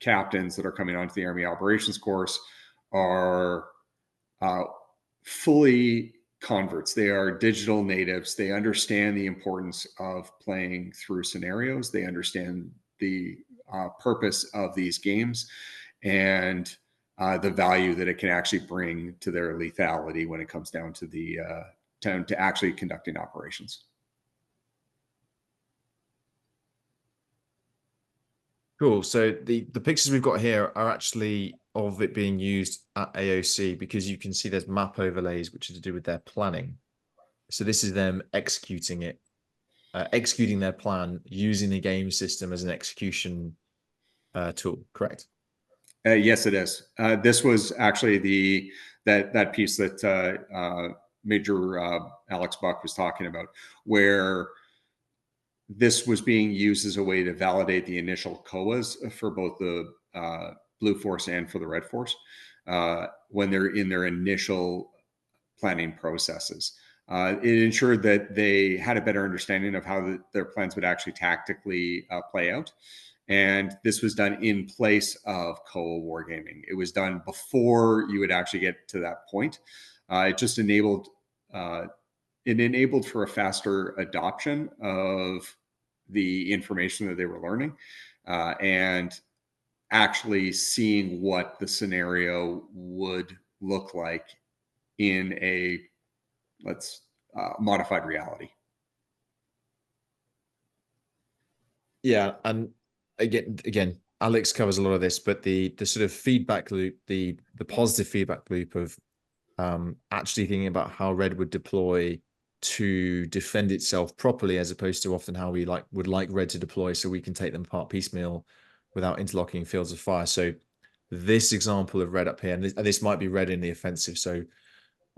Speaker 2: captains that are coming onto the Army operations course are fully converts. They are digital natives. They understand the importance of playing through scenarios. They understand the purpose of these games and the value that it can actually bring to their lethality when it comes down to the to actually conducting operations.
Speaker 1: Cool. So the pictures we've got here are actually of it being used at AOC, because you can see there's map overlays, which are to do with their planning. So this is them executing it, executing their plan using the game system as an execution tool, correct?
Speaker 2: Yes, it is. This was actually that piece that Major Alex Buck was talking about, where this was being used as a way to validate the initial COAs for both the Blue Force and for the Red Force when they're in their initial planning processes. It ensured that they had a better understanding of how their plans would actually tactically play out. And this was done in place of COA wargaming. It was done before you would actually get to that point. It just enabled for a faster adoption of the information that they were learning and actually seeing what the scenario would look like in a modified reality.
Speaker 1: Yeah, and again, Alex covers a lot of this, but the sort of feedback loop, the positive feedback loop of actually thinking about how Red would deploy to defend itself properly, as opposed to often how we would like Red to deploy so we can take them apart piecemeal without interlocking fields of fire. So this example of Red up here, and this might be Red in the offensive, so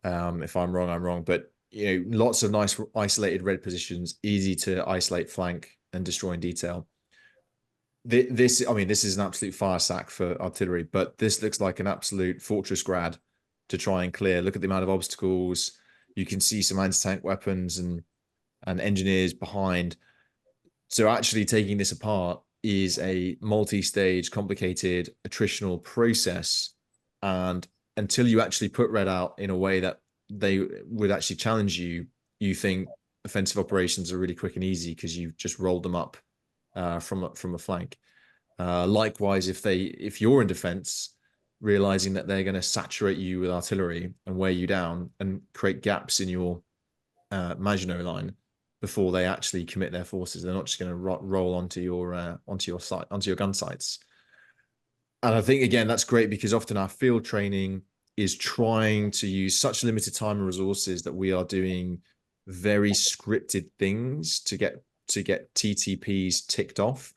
Speaker 1: if I'm wrong, I'm wrong, but lots of nice isolated Red positions, easy to isolate flank and destroy in detail. This is an absolute fire sack for artillery, but this looks like an absolute fortress grad to try and clear. Look at the amount of obstacles. You can see some anti-tank weapons and engineers behind. So actually taking this apart is a multi-stage, complicated, attritional process. And until you actually put Red out in a way that they would actually challenge you, you think offensive operations are really quick and easy because you've just rolled them up from a flank. Likewise, if you're in defense, realizing that they're going to saturate you with artillery and wear you down and create gaps in your Maginot line before they actually commit their forces, they're not just going to roll onto your gun sites. And I think again that's great, because often our field training is trying to use such limited time and resources that we are doing very scripted things to get TTPs ticked off.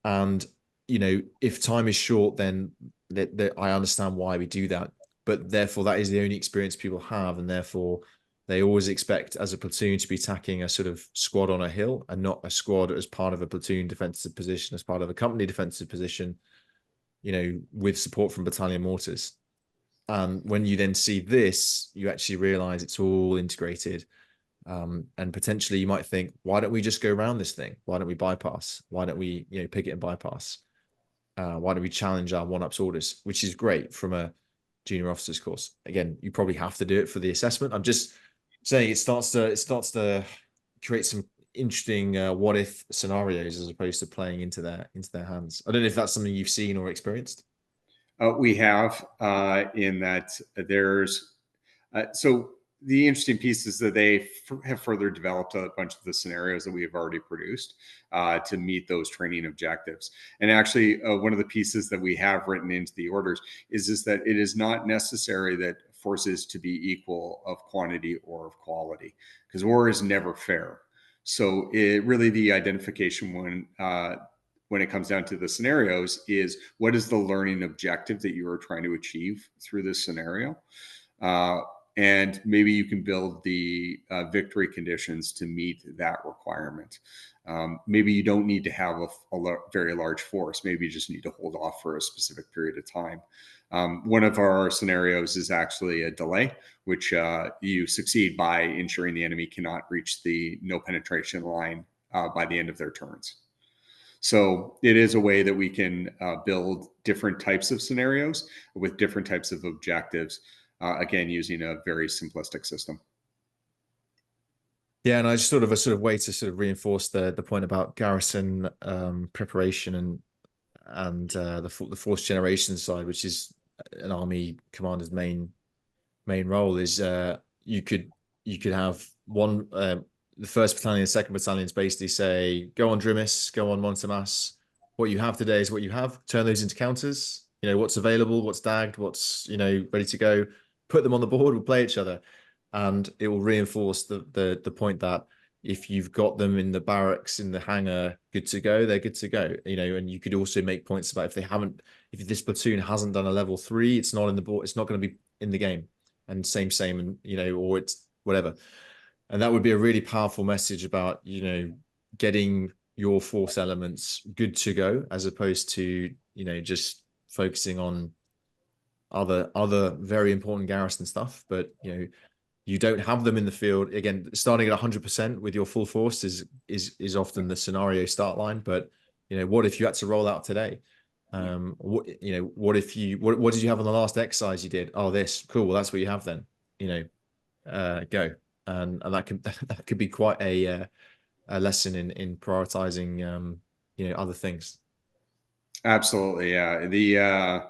Speaker 1: And if time is short, then I understand why we do that, but therefore that is the only experience people have, and therefore they always expect as a platoon to be attacking a sort of squad on a hill and not a squad as part of a platoon defensive position, as part of a company defensive position, with support from battalion mortars. And when you then see this, you actually realize it's all integrated. And potentially you might think, why don't we just go around this thing? Why don't we bypass? Why don't we, pick it and bypass? Why don't we challenge our one-ups orders, which is great from a junior officers course. Again, you probably have to do it for the assessment. I'm just saying it starts to create some interesting what if scenarios as opposed to playing into their hands. I don't know if that's something you've seen or experienced.
Speaker 2: We have in that there's so the interesting piece is that they have further developed a bunch of the scenarios that we have already produced to meet those training objectives. And actually, one of the pieces that we have written into the orders is that it is not necessary that forces to be equal of quantity or of quality, because war is never fair. So it really, the identification when it comes down to the scenarios is, what is the learning objective that you are trying to achieve through this scenario? And maybe you can build the victory conditions to meet that requirement. Maybe you don't need to have a very large force. Maybe you just need to hold off for a specific period of time. One of our scenarios is actually a delay, which you succeed by ensuring the enemy cannot reach the no penetration line by the end of their turns. So it is a way that we can build different types of scenarios with different types of objectives, again, using a very simplistic system.
Speaker 1: Yeah, and I just sort of a way to sort of reinforce the point about garrison preparation and the force generation side, which is an army commander's main role. Is you could have one the first battalion, second battalions basically say, go on Drimis, go on Montemas. What you have today is what you have. Turn those into counters. You know, what's available, what's dagged, what's, you know, ready to go. Put them on the board. We'll play each other, and it will reinforce the point that if you've got them in the barracks, in the hangar, good to go, they're good to go. You know, and you could also make points about if this platoon hasn't done a level 3, it's not in the board. It's not going to be in the game. And same, and, you know, or it's whatever. And that would be a really powerful message about, you know, getting your force elements good to go, as opposed to, you know, just focusing on other very important garrison stuff. But, you know, you don't have them in the field. Again, starting at 100% with your full force is often the scenario start line. But, you know, what if you had to roll out today? What, you know, what if you, what did you have on the last exercise you did? Oh, this, cool. Well, that's what you have then, you know, go. And that could be quite a lesson in prioritizing, you know, other things.
Speaker 2: Absolutely. Yeah.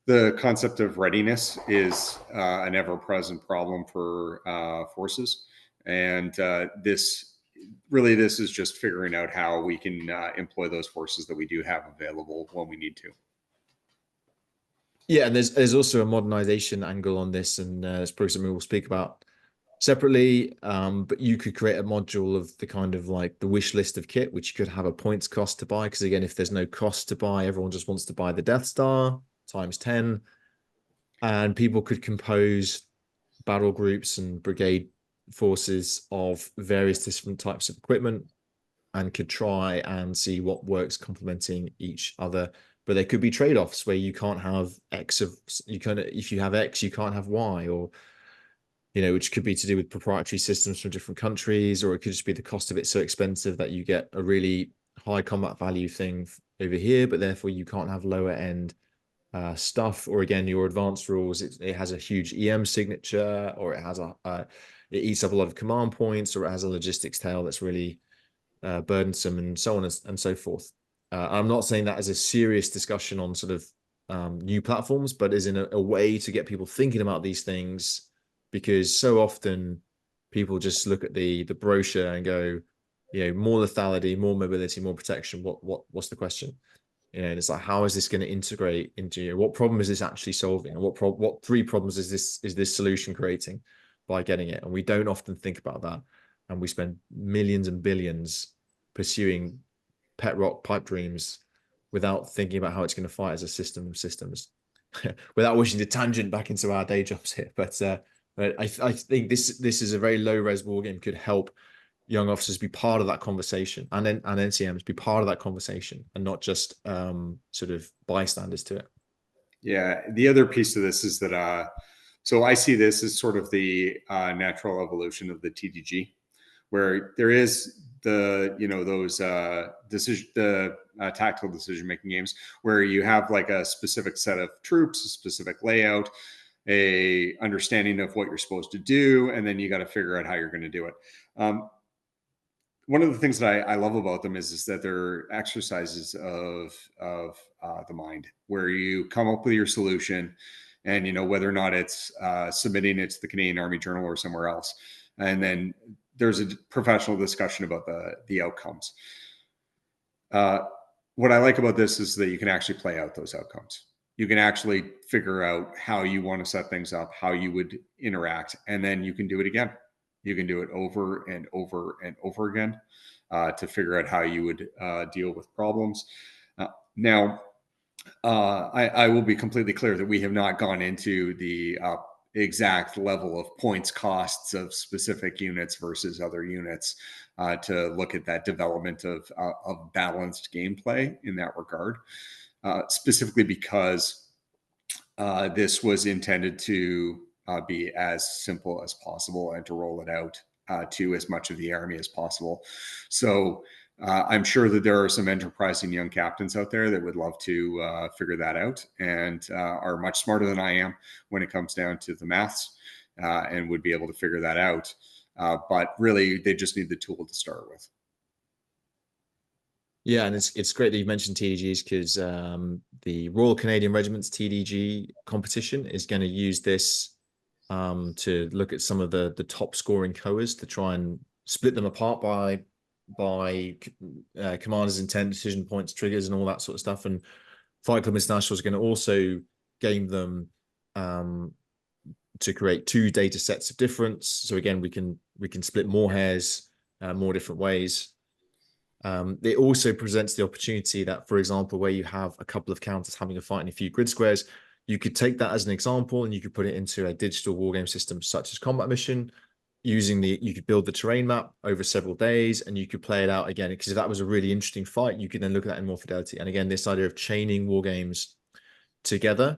Speaker 2: The concept of readiness is an ever-present problem for forces. And this is just figuring out how we can employ those forces that we do have available when we need to.
Speaker 1: Yeah, and there's also a modernization angle on this, and it's probably something we'll speak about separately. But you could create a module of the kind of like the wish list of kit, which could have a points cost to buy. Because again, if there's no cost to buy, everyone just wants to buy the Death Star times 10. And people could compose battle groups and brigade forces of various different types of equipment, and could try and see what works complementing each other. But there could be trade-offs where you can't have X of, you kind of, if you have X, you can't have Y, or, you know, which could be to do with proprietary systems from different countries, or it could just be the cost of it so expensive that you get a really high combat value thing over here, but therefore you can't have lower end stuff. Or again, your advanced rules, it has a huge EM signature, or it has it eats up a lot of command points, or it has a logistics tail that's really burdensome, and so on and so forth. I'm not saying that as a serious discussion on sort of new platforms, but as in a way to get people thinking about these things, because so often people just look at the brochure and go, you know, more lethality, more mobility, more protection. What's the question? You know, and it's like, how is this going to integrate into, you know, what problem is this actually solving, and what 3 problems is this solution creating by getting it? And we don't often think about that, and we spend millions and billions pursuing pet rock pipe dreams without thinking about how it's going to fight as a system of systems. Without wishing to tangent back into our day jobs here, but I think this is a very low res war game, could help young officers be part of that conversation, and NCMs be part of that conversation, and not just sort of bystanders to it.
Speaker 2: Yeah, the other piece of this is that so I see this as sort of the natural evolution of the TDG, where there is the, you know, those tactical decision making games where you have like a specific set of troops, a specific layout, a understanding of what you're supposed to do, and then you got to figure out how you're going to do it. One of the things that I love about them is that they're exercises of the mind, where you come up with your solution, and, you know, whether or not it's submitting it to the Canadian Army Journal or somewhere else, and then there's a professional discussion about the outcomes. What I like about this is that you can actually play out those outcomes. You can actually figure out how you want to set things up, how you would interact, and then you can do it again. You can do it over and over and over again to figure out how you would deal with problems. Now, I will be completely clear that we have not gone into the exact level of points costs of specific units versus other units to look at that development of balanced gameplay in that regard, specifically because this was intended to be as simple as possible and to roll it out to as much of the army as possible. So I'm sure that there are some enterprising young captains out there that would love to figure that out and are much smarter than I am when it comes down to the maths and would be able to figure that out. But really, they just need the tool to start with.
Speaker 1: Yeah, and it's great that you mentioned TDGs because the Royal Canadian Regiment's TDG competition is going to use this to look at some of the top scoring COAs to try and split them apart by commander's intent, decision points, triggers, and all that sort of stuff. And Fight Club International is going to also game them to create 2 data sets of difference. So again, we can split more hairs more different ways. It also presents the opportunity that, for example, where you have a couple of counters having a fight in a few grid squares, you could take that as an example and you could put it into a digital wargame system such as Combat Mission. You could build the terrain map over several days and you could play it out again. Because if that was a really interesting fight, you could then look at that in more fidelity. And again, this idea of chaining wargames together,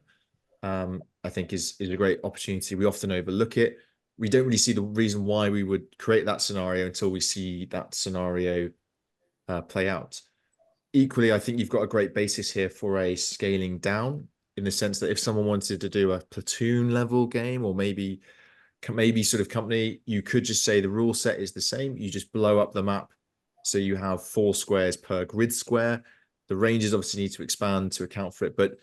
Speaker 1: I think is a great opportunity. We often overlook it. We don't really see the reason why we would create that scenario until we see that scenario play out. Equally, I think you've got a great basis here for a scaling down in the sense that if someone wanted to do a platoon level game or maybe sort of company, you could just say the rule set is the same. You just blow up the map. So you have 4 squares per grid square. The ranges obviously need to expand to account for it. But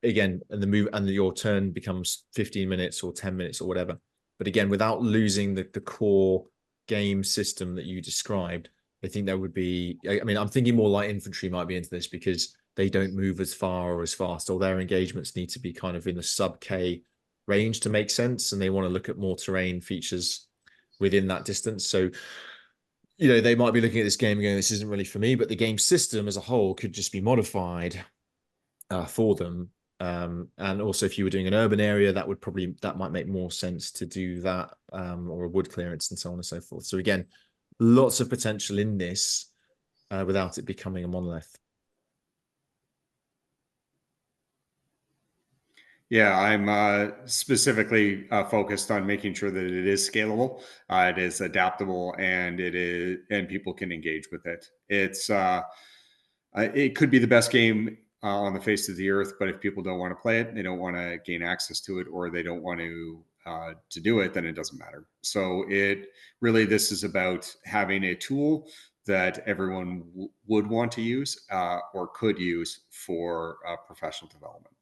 Speaker 1: again, your turn becomes 15 minutes or 10 minutes or whatever. But again, without losing the core game system that you described, I think that would be, I mean, I'm thinking more like infantry might be into this because they don't move as far or as fast, or their engagements need to be kind of in the sub-K range to make sense. And they want to look at more terrain features within that distance. So, they might be looking at this game and going, this isn't really for me, but the game system as a whole could just be modified for them. And also if you were doing an urban area, that might make more sense to do that, or a wood clearance and so on and so forth. So again, lots of potential in this without it becoming a monolith.
Speaker 2: Yeah, I'm specifically focused on making sure that it is scalable, it is adaptable, and people can engage with it. It could be the best game on the face of the earth, but if people don't want to play it, they don't want to gain access to it, or they don't want to do it, then it doesn't matter. So this is about having a tool that everyone would want to use or could use for professional development.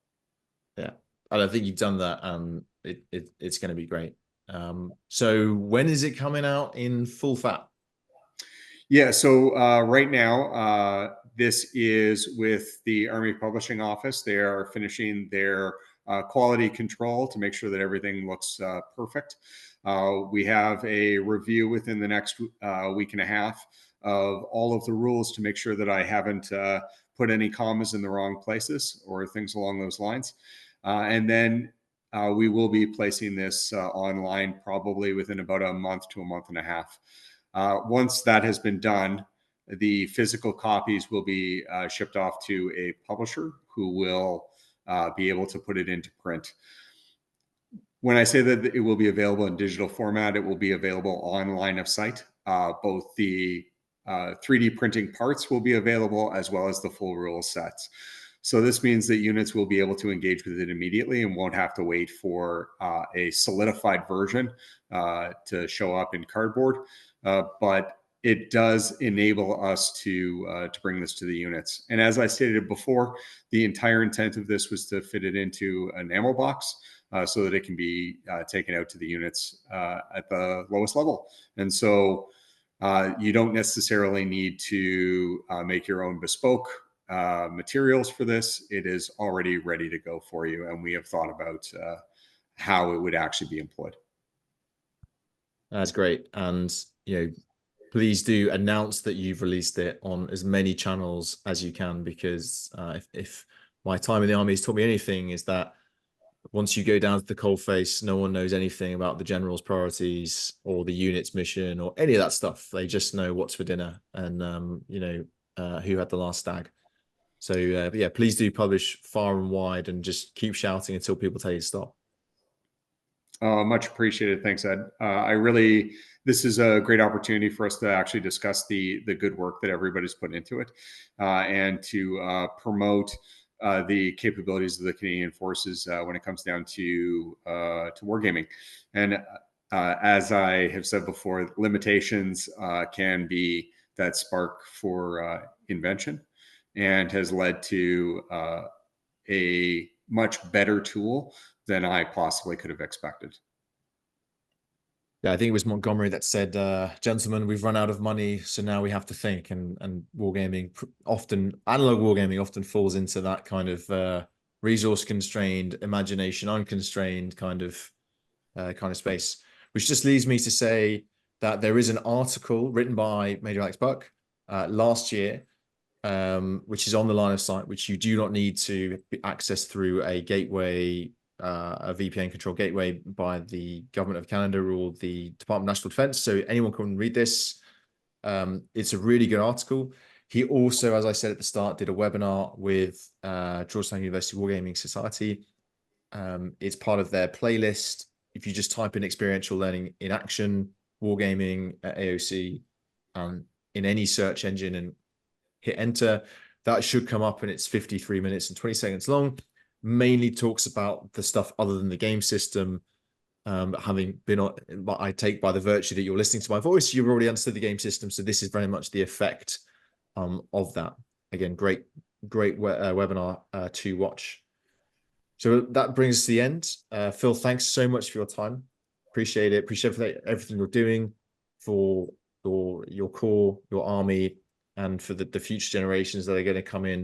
Speaker 1: Yeah, and I think you've done that, and it's going to be great. So when is it coming out in full fat?
Speaker 2: Yeah, so right now, this is with the Army Publishing Office. They are finishing their quality control to make sure that everything looks perfect. We have a review within the next week and a half of all of the rules to make sure that I haven't put any commas in the wrong places or things along those lines. And then we will be placing this online probably within about a month to a month and a half. Once that has been done, the physical copies will be shipped off to a publisher who will be able to put it into print. When I say that it will be available in digital format, it will be available on line of sight. Both the 3D printing parts will be available as well as the full rule sets. So this means that units will be able to engage with it immediately and won't have to wait for a solidified version to show up in cardboard. But it does enable us to bring this to the units. And as I stated before, the entire intent of this was to fit it into an ammo box so that it can be taken out to the units at the lowest level. And so you don't necessarily need to make your own bespoke materials for this. It is already ready to go for you. And we have thought about how it would actually be employed.
Speaker 1: That's great. And, please do announce that you've released it on as many channels as you can, because if my time in the army has taught me anything, is that once you go down to the coalface, no one knows anything about the general's priorities or the unit's mission or any of that stuff. They just know what's for dinner and, who had the last stag. So yeah, please do publish far and wide and just keep shouting until people tell you to stop.
Speaker 2: Much appreciated. Thanks, Ed. This is a great opportunity for us to actually discuss the good work that everybody's put into it, and to promote the capabilities of the Canadian Forces when it comes down to wargaming. And as I have said before, limitations can be that spark for invention, and has led to a much better tool than I possibly could have expected.
Speaker 1: Yeah, I think it was Montgomery that said, gentlemen, we've run out of money, so now we have to think. And wargaming analog wargaming often falls into that kind of resource constrained, imagination unconstrained kind of space. Which just leads me to say that there is an article written by Major Alex Buck last year, which is on the line of sight, which you do not need to access through a gateway, a VPN control gateway by the Government of Canada or the Department of National Defense. So anyone can read this. It's a really good article. He also, as I said at the start, did a webinar with Georgetown University Wargaming Society. It's part of their playlist. If you just type in experiential learning in action, wargaming at AOC, in any search engine and hit enter, that should come up, and it's 53 minutes and 20 seconds long. Mainly talks about the stuff other than the game system. Having been on, I take by the virtue that you're listening to my voice, you've already understood the game system. So this is very much the effect of that. Again, great webinar to watch. So that brings us to the end. Phil, thanks so much for your time. Appreciate it. Appreciate everything you're doing for your corps, your army, and for the future generations that are going to come in.